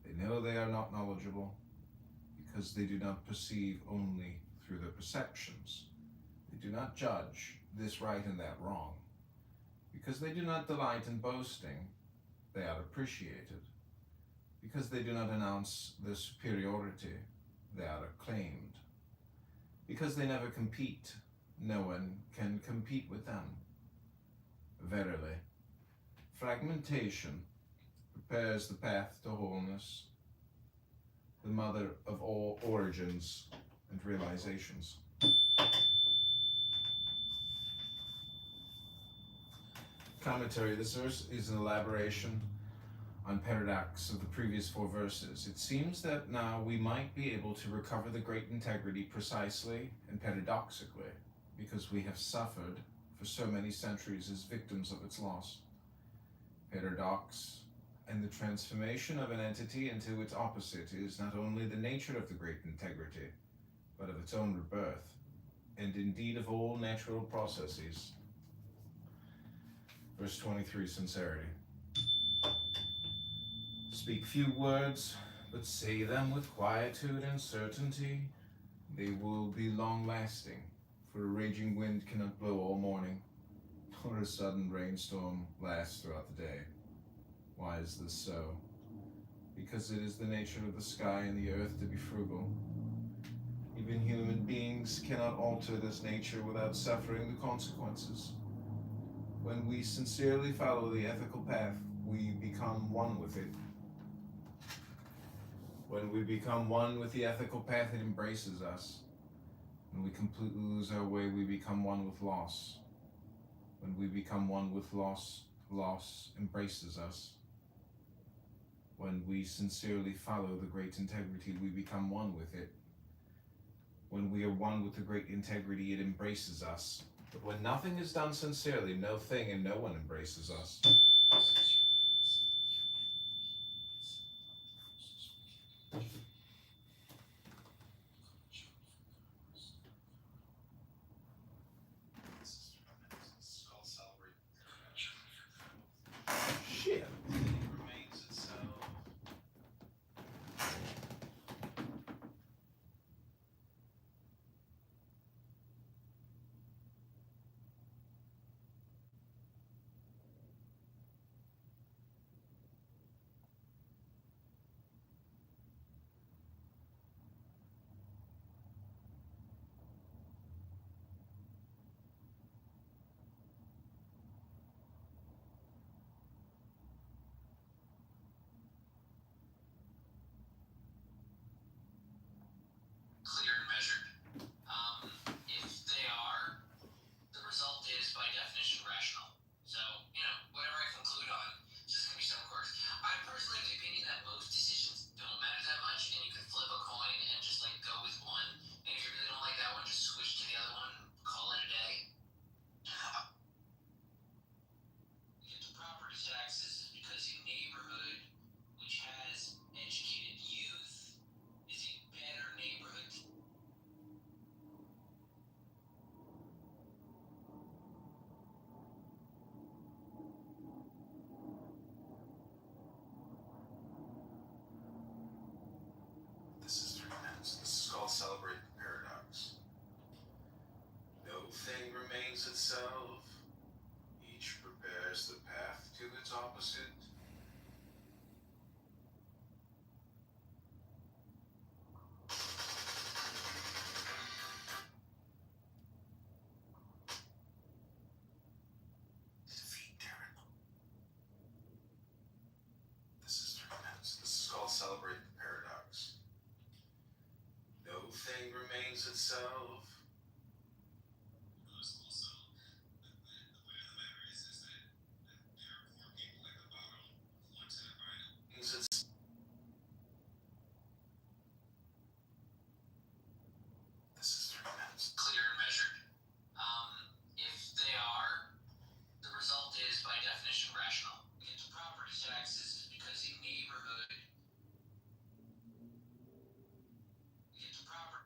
They know they are not knowledgeable, because they do not perceive only through their perceptions. They do not judge this right and that wrong. Because they do not delight in boasting, they are appreciated. Because they do not announce their superiority, they are acclaimed. Because they never compete, no one can compete with them. Verily, fragmentation prepares the path to wholeness, the mother of all origins and realizations. Commentary. This verse is an elaboration on paradox of the previous 4 verses. It seems that now we might be able to recover the great integrity precisely and paradoxically, because we have suffered for so many centuries as victims of its loss. Paradox and the transformation of an entity into its opposite is not only the nature of the great integrity, but of its own rebirth, and indeed of all natural processes. Verse 23, sincerity. Speak few words, but say them with quietude and certainty. They will be long-lasting, for a raging wind cannot blow all morning, nor a sudden rainstorm last throughout the day. Why is this so? Because it is the nature of the sky and the earth to be frugal. Even human beings cannot alter this nature without suffering the consequences. When we sincerely follow the ethical path, we become one with it. When we become one with the ethical path, it embraces us. When we completely lose our way, we become one with loss. When we become one with loss, loss embraces us. When we sincerely follow the great integrity, we become one with it. When we are one with the great integrity, it embraces us. But when nothing is done sincerely, no thing and no one embraces us. Shit. Clear and measured. If they are, the result is by definition rational. So, whatever I conclude on, it's just gonna be some course. I'm personally of the opinion that most decisions don't matter that much, and you can flip a coin and just go with one. And if you really don't like that one, just switch to the other one, call it a day. Get the property taxes because a neighborhood which has educated youth is a better neighborhood. This is 3 minutes. This is called Celebrate the Paradox. No thing remains itself. Each prepares the path to its opposite. thing remains itself. It's This is 30 minutes. Clear and measured. If they are, the result is by definition rational. We get to property taxes because a neighborhood. We get to property.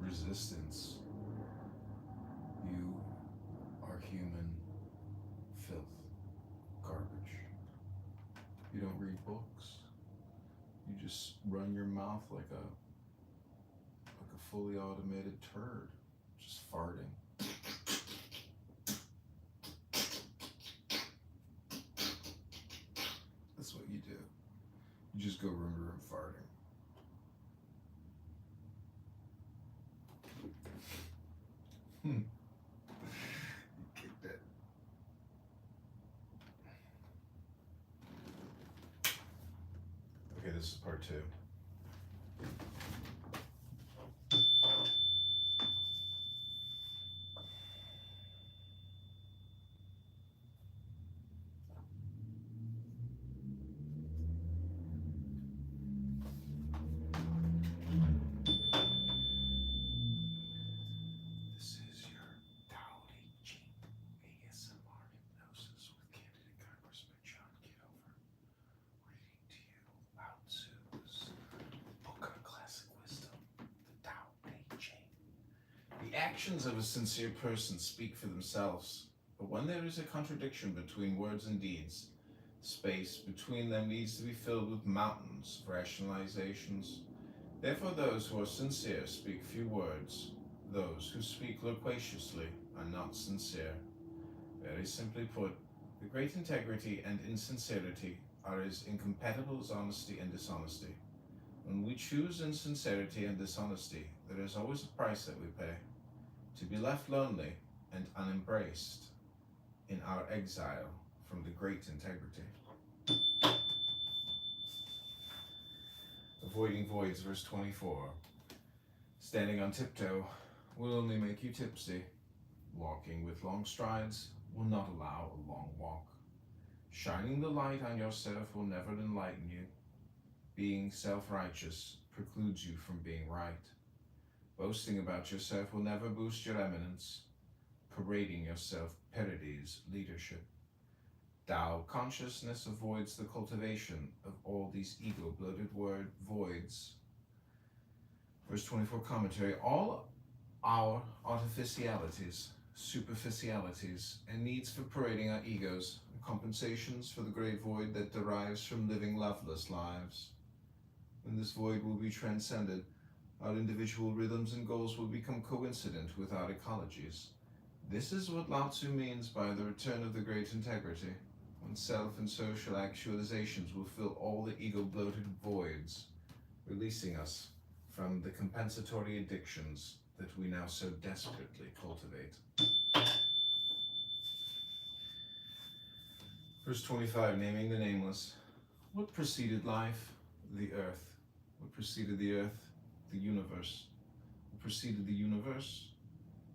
resistance. You are human filth, garbage. You don't read books. You just run your mouth like a fully automated turd, just farting. That's what you do. You just go room to room farting. You kicked it. Okay, this is part 2. This is your Dowdy G ASMR hypnosis with candidate Congressman Kitover, reading to you Lao Tzu's Book of Classic Wisdom, the Tao Te Ching. The actions of a sincere person speak for themselves, but when there is a contradiction between words and deeds, space between them needs to be filled with mountains of rationalizations. Therefore those who are sincere speak few words. Those who speak loquaciously are not sincere. Very simply put, the great integrity and insincerity are as incompatible as honesty and dishonesty. When we choose insincerity and dishonesty, there is always a price that we pay. To be left lonely and unembraced in our exile from the great integrity. Avoiding voids, verse 24. Standing on tiptoe will only make you tipsy. Walking with long strides will not allow a long walk. Shining the light on yourself will never enlighten you. Being self-righteous precludes you from being right. Boasting about yourself will never boost your eminence. Parading yourself parodies leadership. Tao consciousness avoids the cultivation of all these ego-bloated voids. Verse 24 commentary. All our artificialities, superficialities, and needs for parading our egos are compensations for the great void that derives from living loveless lives. When this void will be transcended, our individual rhythms and goals will become coincident with our ecologies. This is what Lao Tzu means by the return of the great integrity, when self and social actualizations will fill all the ego-bloated voids, releasing us from the compensatory addictions that we now so desperately cultivate. Verse 25, naming the nameless. What preceded life? The earth. What preceded the earth? The universe. What preceded the universe?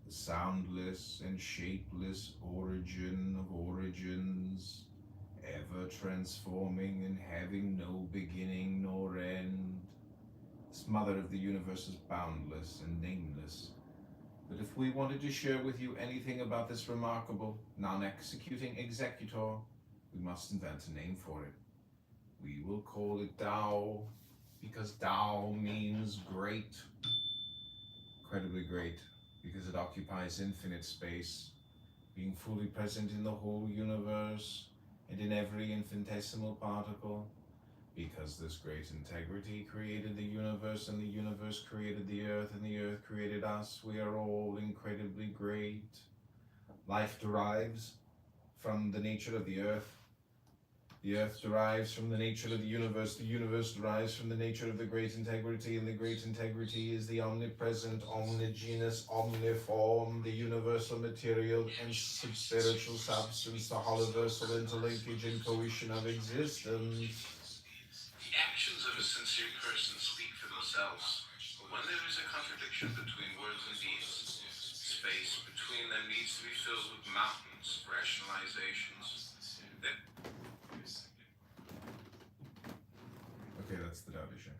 The soundless and shapeless origin of origins, ever transforming and having no beginning nor end. This mother of the universe is boundless and nameless. But if we wanted to share with you anything about this remarkable, non-executing executor, we must invent a name for it. We will call it Tao, because Tao means great. Incredibly great, because it occupies infinite space, being fully present in the whole universe and in every infinitesimal particle. Because this great integrity created the universe, and the universe created the earth, and the earth created us, we are all incredibly great. Life derives from the nature of the earth derives from the nature of the universe derives from the nature of the great integrity, and the great integrity is the omnipresent, omnigenous, omniform, the universal material and spiritual substance, the holoversal interlinkage and cohesion of existence. The actions of a sincere person speak for themselves, but when there is a contradiction between words and deeds, space between them needs to be filled with mountains of rationalizations. Okay, that's the Tao Te Ching.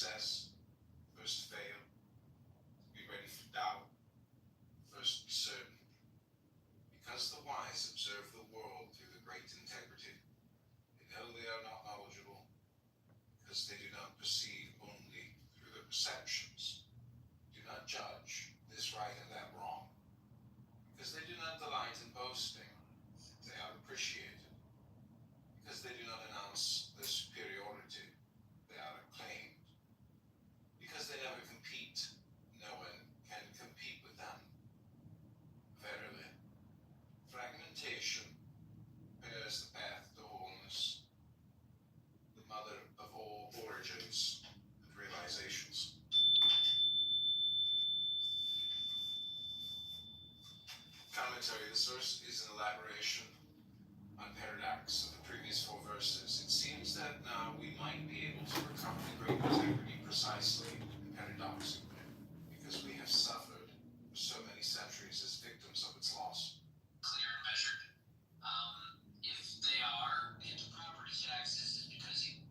success, first fail, be ready for doubt, first be certain. Because the wise observe the world through the great integrity, they know they are not knowledgeable, because they do not perceive only through their perceptions, do not judge this right and that wrong, because they do not delight in boasting, they are appreciated, because they do not announce their superiority, they are acclaimed, because they never compete, no one can compete with them. Verily, fragmentation bears the path to wholeness, the mother of all origins and realizations. Commentary. This verse is an elaboration on paradox of the previous 4 verses. It seems that now we might be able to recover the great integrity precisely and paradoxically, because we have suffered for so many centuries as victims of its loss. Clear and measured. If they are into property taxes, is because he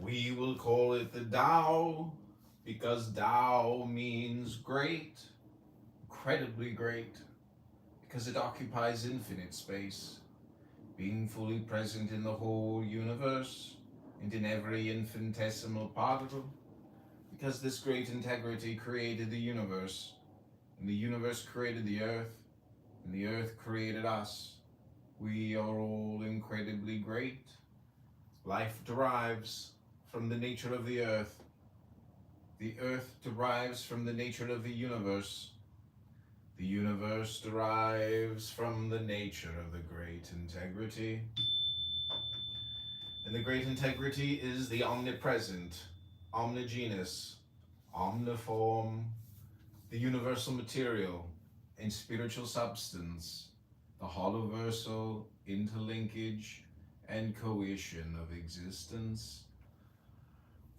We will call it the Tao because Tao means great, incredibly great, because it occupies infinite space, being fully present in the whole universe and in every infinitesimal particle, because this great integrity created the universe, and the universe created the earth, and the earth created us. We are all incredibly great. Life derives from the nature of the earth. The earth derives from the nature of the universe. The universe derives from the nature of the great integrity. And the great integrity is the omnipresent, omnigenous, omniform, the universal material and spiritual substance, the holoversal interlinkage and cohesion of existence.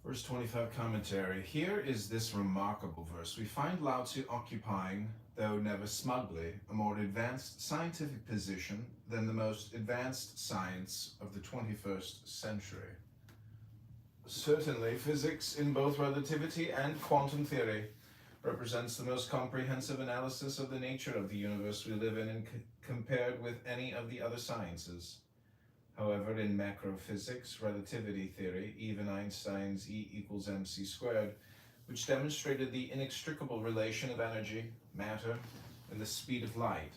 Verse 25 commentary. Here is this remarkable verse. We find Lao Tzu occupying, though never smugly, a more advanced scientific position than the most advanced science of the 21st century. Certainly, physics in both relativity and quantum theory represents the most comprehensive analysis of the nature of the universe we live in and compared with any of the other sciences. However, in macrophysics, relativity theory, even Einstein's E equals mc squared, which demonstrated the inextricable relation of energy, matter, and the speed of light,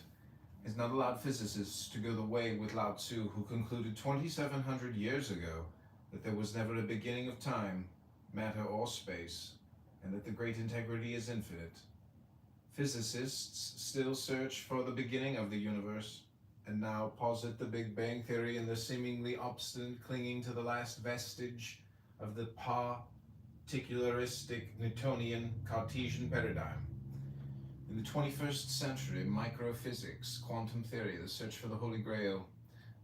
has not allowed physicists to go the way with Lao Tzu, who concluded 2,700 years ago that there was never a beginning of time, matter, or space, and that the great integrity is infinite. Physicists still search for the beginning of the universe, and now posit the Big Bang Theory and the seemingly obstinate clinging to the last vestige of the particularistic Newtonian Cartesian paradigm. In the 21st century, microphysics, quantum theory, the search for the Holy Grail,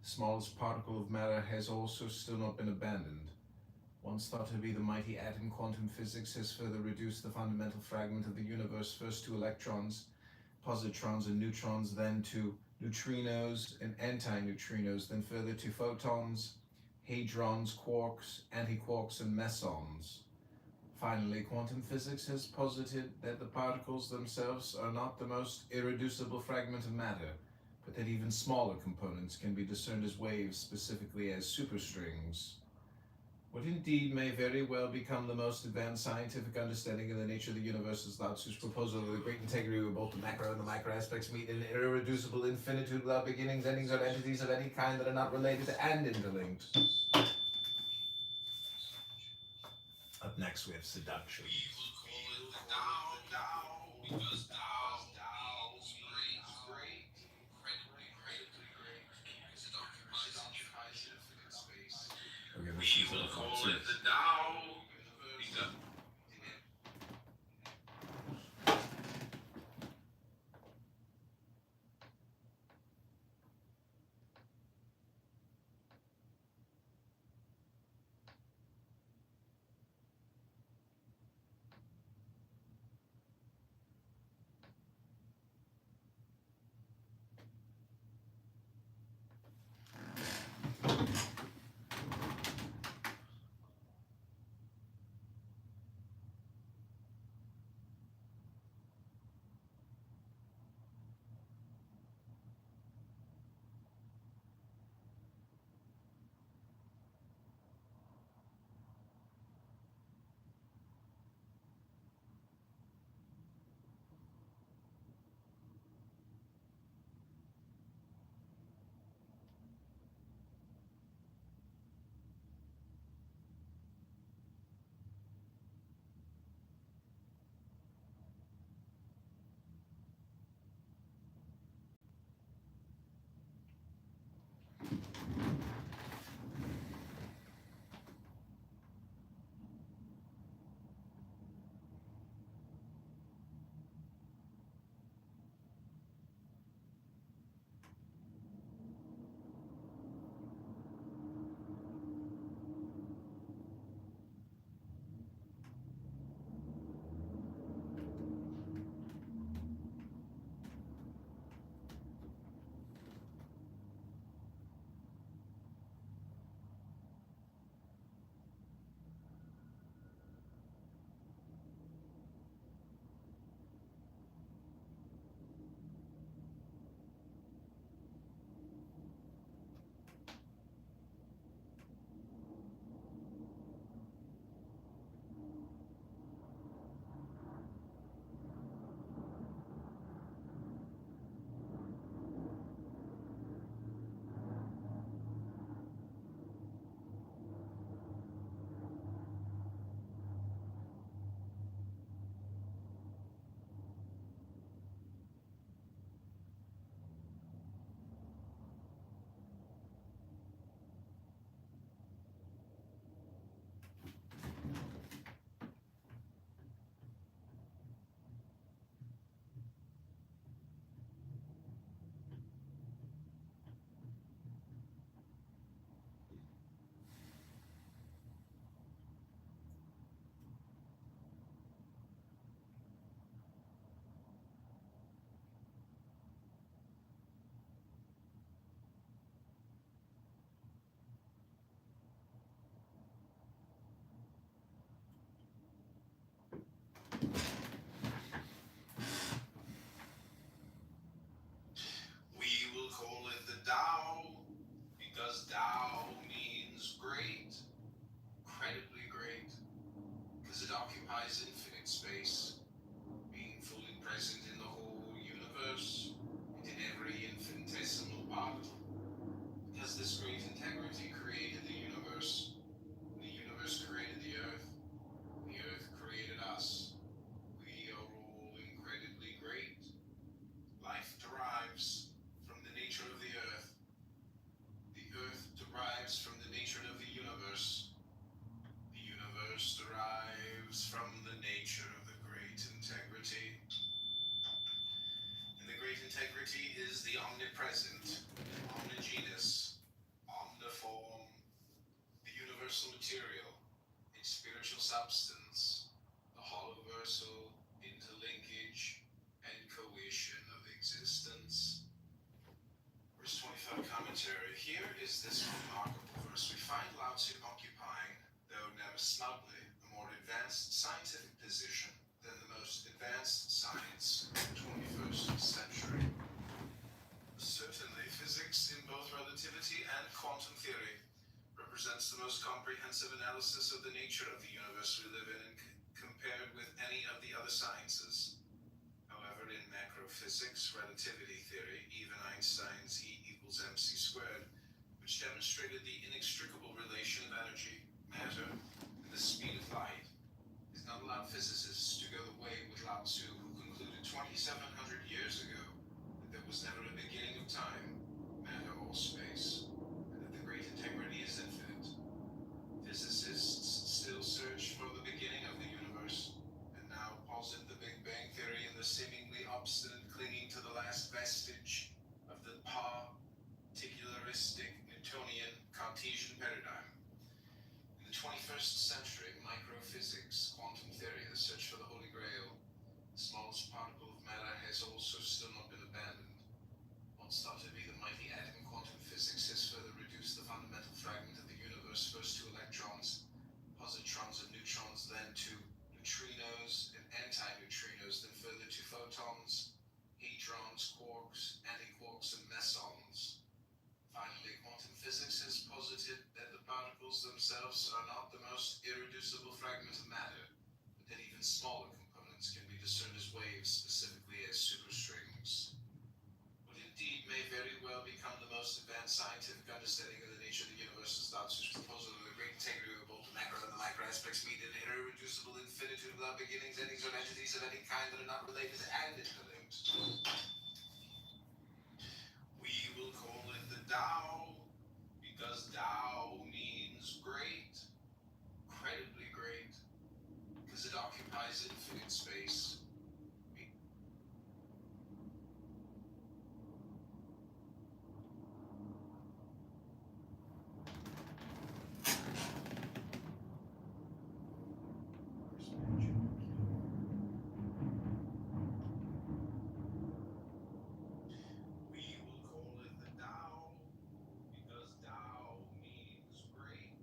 the smallest particle of matter, has also still not been abandoned. Once thought to be the mighty atom, quantum physics has further reduced the fundamental fragment of the universe first to electrons, positrons, and neutrons, then to neutrinos and antineutrinos, then further to photons, hadrons, quarks, antiquarks, and mesons. Finally, quantum physics has posited that the particles themselves are not the most irreducible fragment of matter, but that even smaller components can be discerned as waves, specifically as superstrings. What indeed may very well become the most advanced scientific understanding of the nature of the universe is Lao Tzu's proposal of the great integrity where both the macro and the micro aspects meet in an irreducible infinitude without beginnings, endings, or entities of any kind that are not related and interlinked. Up next we have seduction. Because Tao means great, incredibly great, because it occupies infinite space. Okay, this is a call it the Tao. space, being fully present in the whole universe, and in every infinitesimal particle. Because this great integrity created the universe created the earth created us. We are all incredibly great. Life derives from the nature of the earth. The earth derives from the nature of the universe. The universe derives from the nature of the great integrity. And the great integrity is the omnipresent, omnigenous, omniform, the universal material, its spiritual substance, the holoversal interlinkage and cohesion of existence. Verse 25 commentary. Here is this remarkable verse. We find Lao Tzu occupying, though never snugly, a more advanced scientific position than the most advanced science of the 21st century. Certainly, physics in both relativity and quantum theory represents the most comprehensive analysis of the nature of the universe we live in and compared with any of the other sciences. However, in macrophysics, relativity theory, even Einstein's E equals mc squared, which demonstrated the inextricable relation of energy, matter, and the speed of light, has not allowed physicists to go the way with Lao Tzu, who concluded 2,700 years ago that there was never a beginning of time, matter, or space, and that the great integrity is infinite. Physicists still search for the beginning of the universe, and now posit the Big Bang Theory and the seemingly obstinate clinging to the last vestige of the particularistic Newtonian Cartesian paradigm. In the 21st century, microphysics, quantum theory, the search for the Holy Grail, the smallest particle of matter has also still not been abandoned. Once thought to be the mighty atom, quantum physics has further reduced the fundamental fragment of the universe first to electrons, positrons, and neutrons, then to neutrinos and antineutrinos, then further to photons, hadrons, quarks, antiquarks, and mesons. Finally, quantum physics has posited that the particles themselves are not the most irreducible fragment of matter, but that even smaller components can be discerned as waves, specifically as superstrings. What indeed may very well become the most advanced scientific understanding of the nature of the universe is Lao Tzu's proposal of the great integrity of both the macro and the micro aspects, mean an irreducible infinitude without beginnings, endings, or entities of any kind that are not related and interlinked. We will call it the Tao, because Tao means great, incredibly great, because it occupies infinite space. We will call it the Tao, because Tao means great,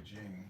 Beijing.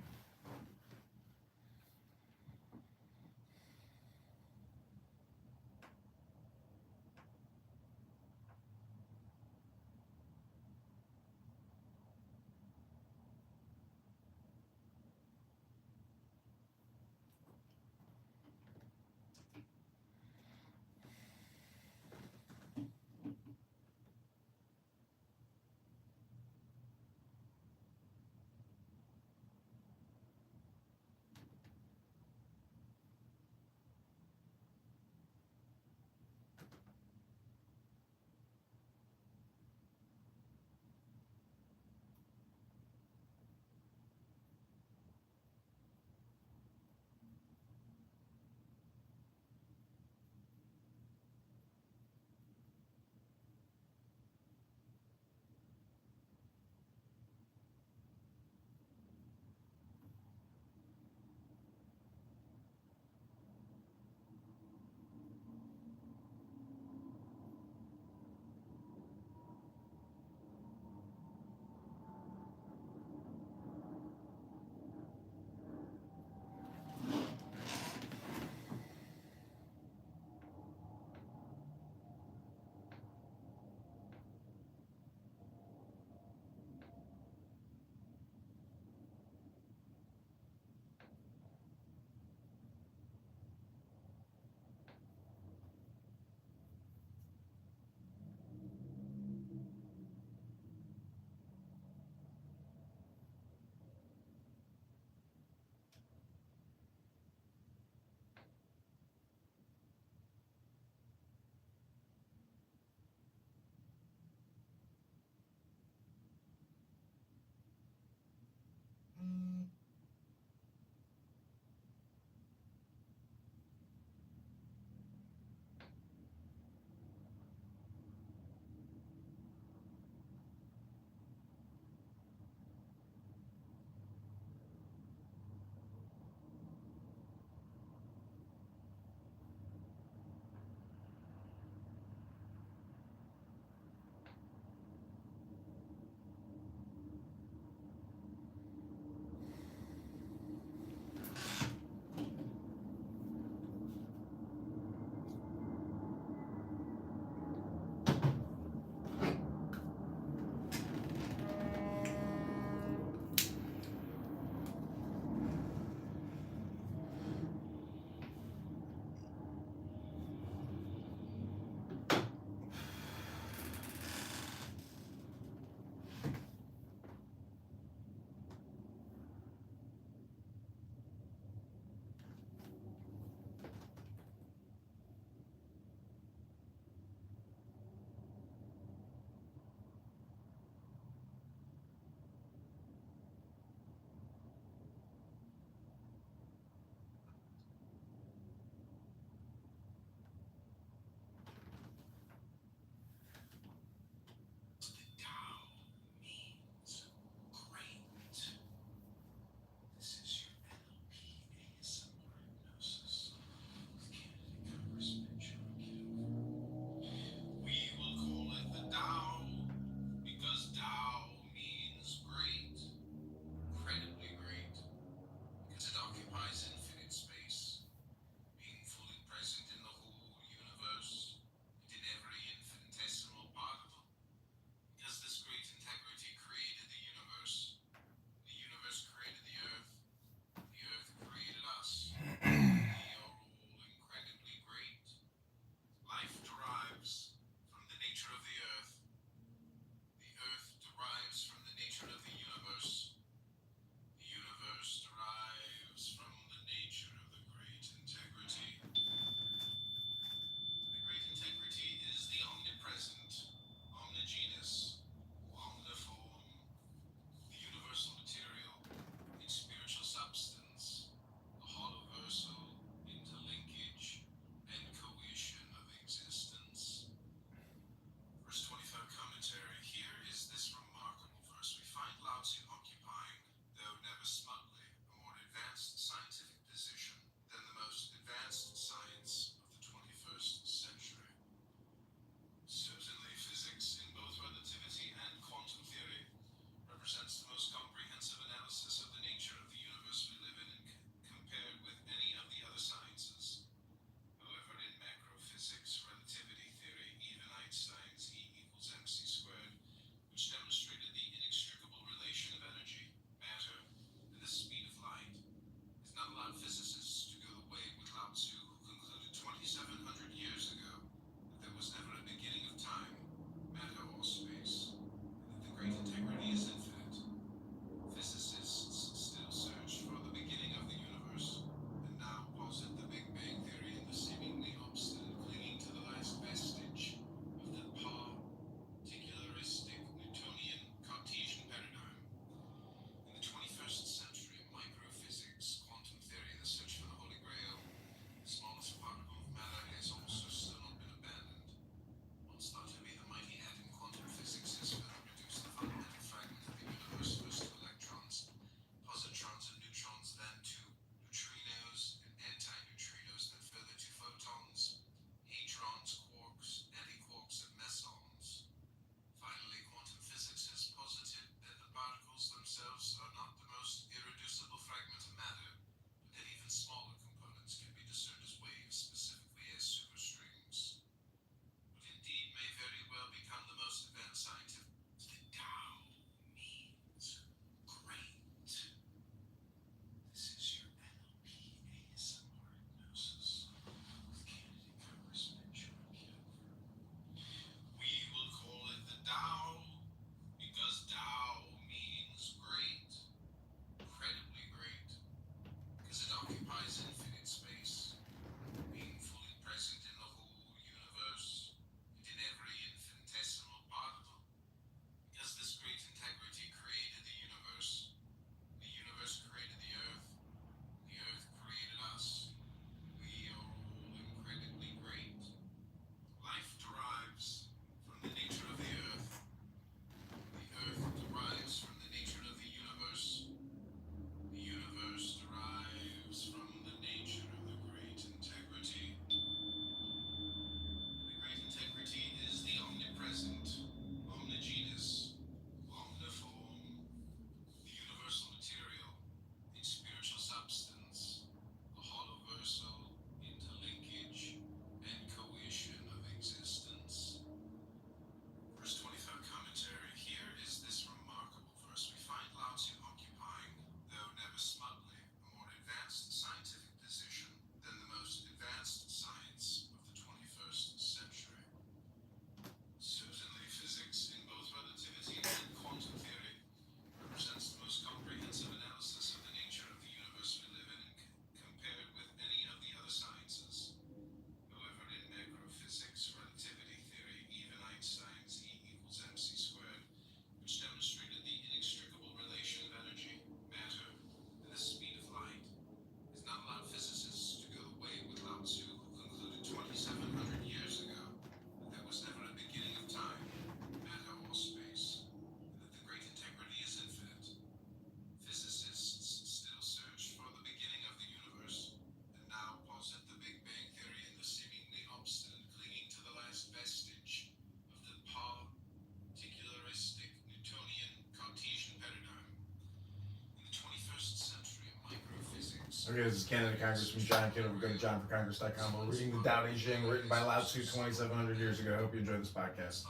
Okay, this is Canada Congressman John Kitover. Go to johnforcongress.com. We're reading the Tao Te Ching, written by Lao Tzu 2,700 years ago. I hope you enjoy this podcast.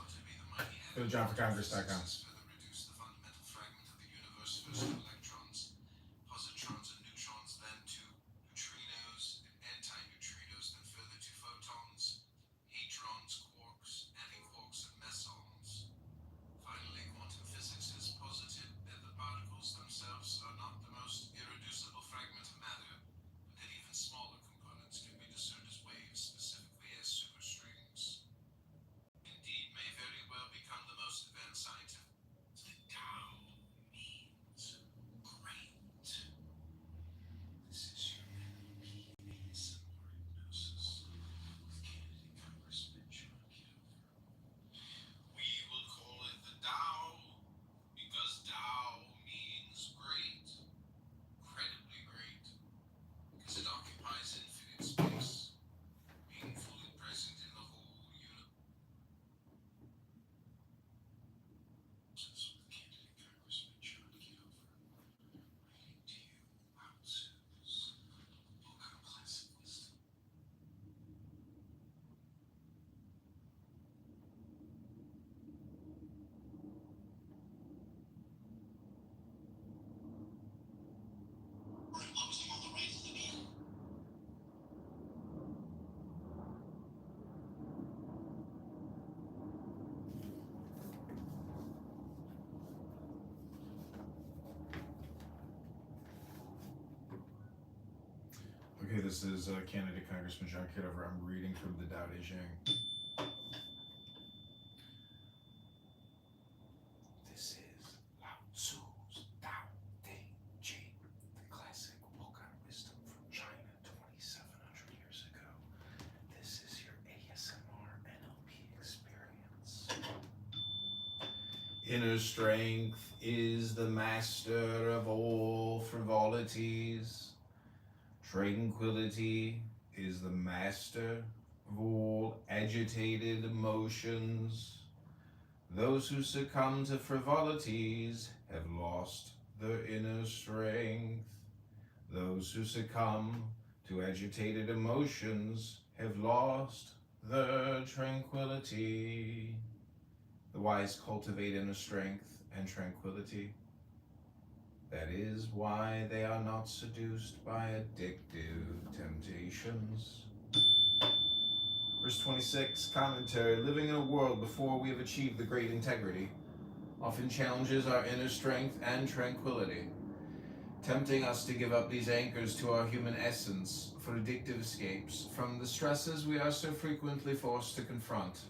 Go to johnforcongress.com. Positrons and neutrons, then to neutrinos and antineutrinos, then further to photons, hadrons, quarks, antiquarks, and mesons. Finally, quantum physics has posited that the particles themselves are not the most irreducible fragment of matter, but that even smaller components can be discerned as waves, specifically as superstrings. Indeed, may very well become the most advanced scientific. The Tao means great. This is your NLP ASMR hypnosis with candidate Congressman John Kitover. We will call it the Tao because Tao means great, incredibly great, because it occupies infinite space, being fully present in the whole universe. With candidate Congressman John Kitover, reading to you Lao Tzu's book on classic wisdom. Posting on the rights of the people. Okay, this is Canada Congressman John Kitover. I'm reading from the Tao Te Ching. This is Lao Tzu's Tao Te Ching, the classic book on wisdom from China 2,700 years ago. This is your ASMR NLP experience. Inner strength is the master of all frivolities. Tranquility is the master of all agitated emotions. Those who succumb to frivolities have lost their inner strength. Those who succumb to agitated emotions have lost their tranquility. The wise cultivate inner strength and tranquility. That is why they are not seduced by addictive temptations. Verse 26, commentary. Living in a world before we have achieved the great integrity often challenges our inner strength and tranquility, tempting us to give up these anchors to our human essence for addictive escapes from the stresses we are so frequently forced to confront.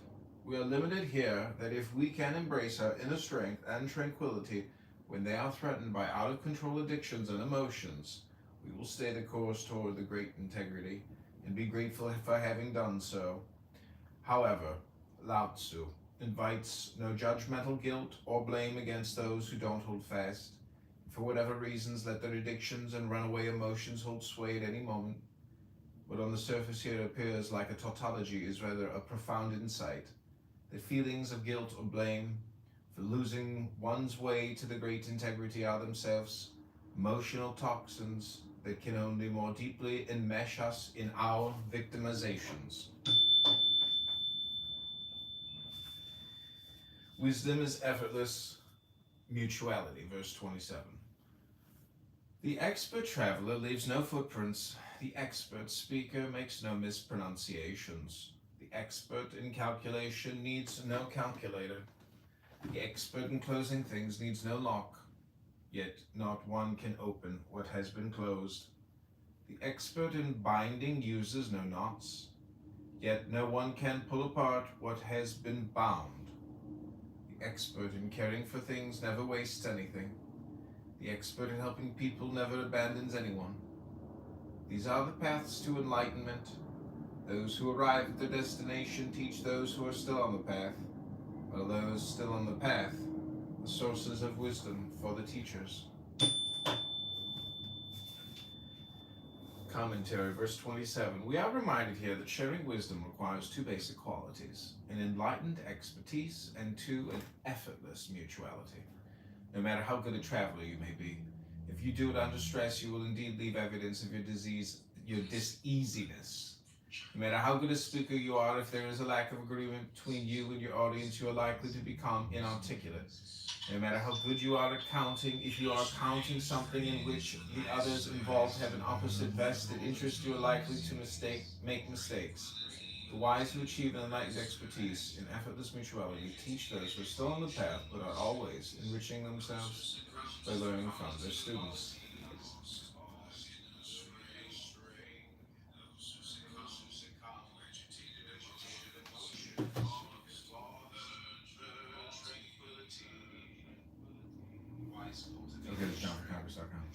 We are limited here that if we can embrace our inner strength and tranquility when they are threatened by out-of-control addictions and emotions, we will stay the course toward the great integrity and be grateful for having done so. However, Lao Tzu invites no judgmental guilt or blame against those who don't hold fast. For whatever reasons, let their addictions and runaway emotions hold sway at any moment. What on the surface here appears like a tautology is rather a profound insight that feelings of guilt or blame for losing one's way to the great integrity are themselves emotional toxins that can only more deeply enmesh us in our victimizations. Wisdom is effortless mutuality, verse 27. The expert traveler leaves no footprints. The expert speaker makes no mispronunciations. The expert in calculation needs no calculator. The expert in closing things needs no lock, yet not one can open what has been closed. The expert in binding uses no knots, yet no one can pull apart what has been bound. The expert in caring for things never wastes anything. The expert in helping people never abandons anyone. These are the paths to enlightenment. Those who arrive at their destination teach those who are still on the path, while those still on the path, the sources of wisdom for the teachers. Commentary, verse 27. We are reminded here that sharing wisdom requires two basic qualities: an enlightened expertise and two, an effortless mutuality. No matter how good a traveler you may be, If you do it under stress, you will indeed leave evidence of your disease, your diseasiness. No matter how good a speaker you are, if there is a lack of agreement between you and your audience, you are likely to become inarticulate. No matter how good you are at counting, if you are counting something in which the others involved have an opposite vested interest, you are likely to make mistakes. The wise who achieve an enlightened expertise in effortless mutuality teach those who are still on the path but are always enriching themselves by learning from their students. Okay, this is John from Congress.com.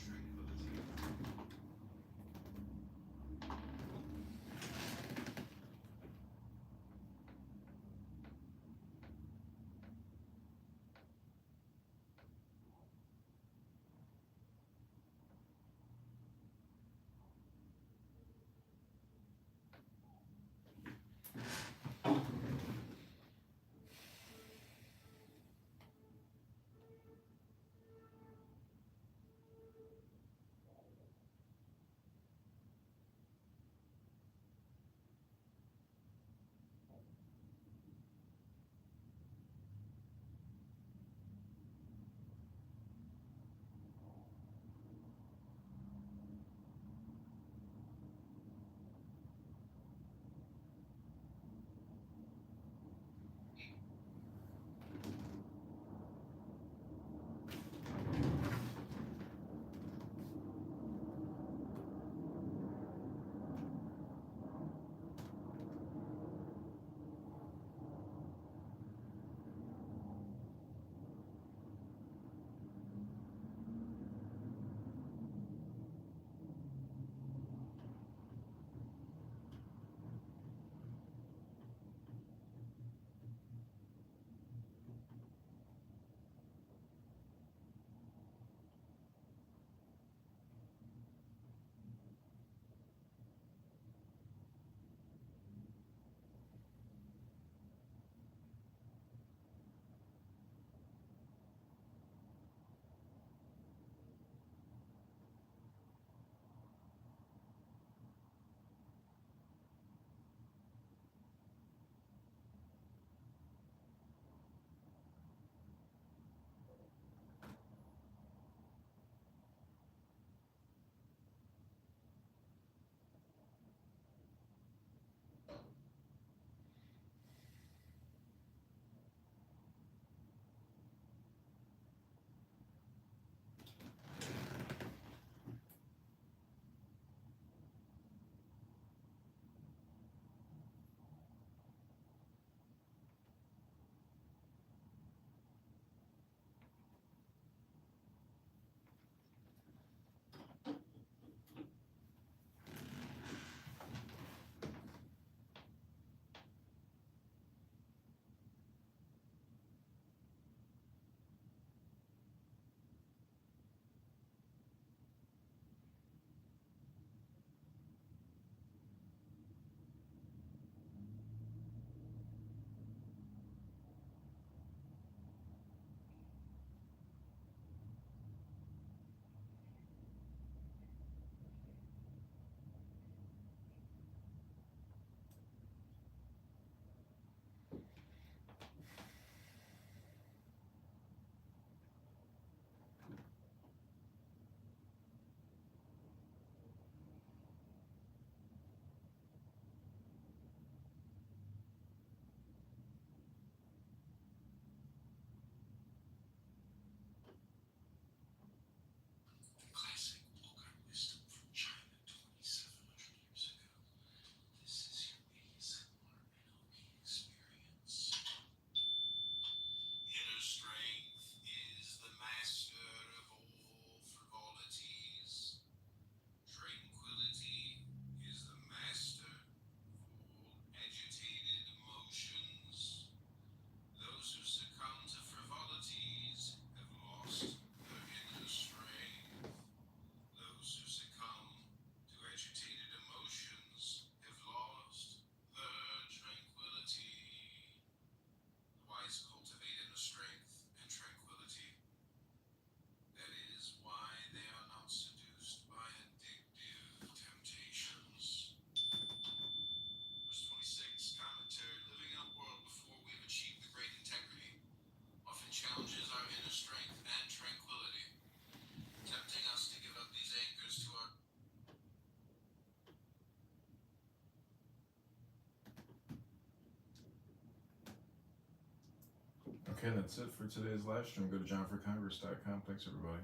Okay, that's it for today's live stream. Go to johnforcongress.com. Thanks, everybody.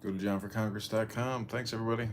Go to johnforcongress.com. Thanks, everybody.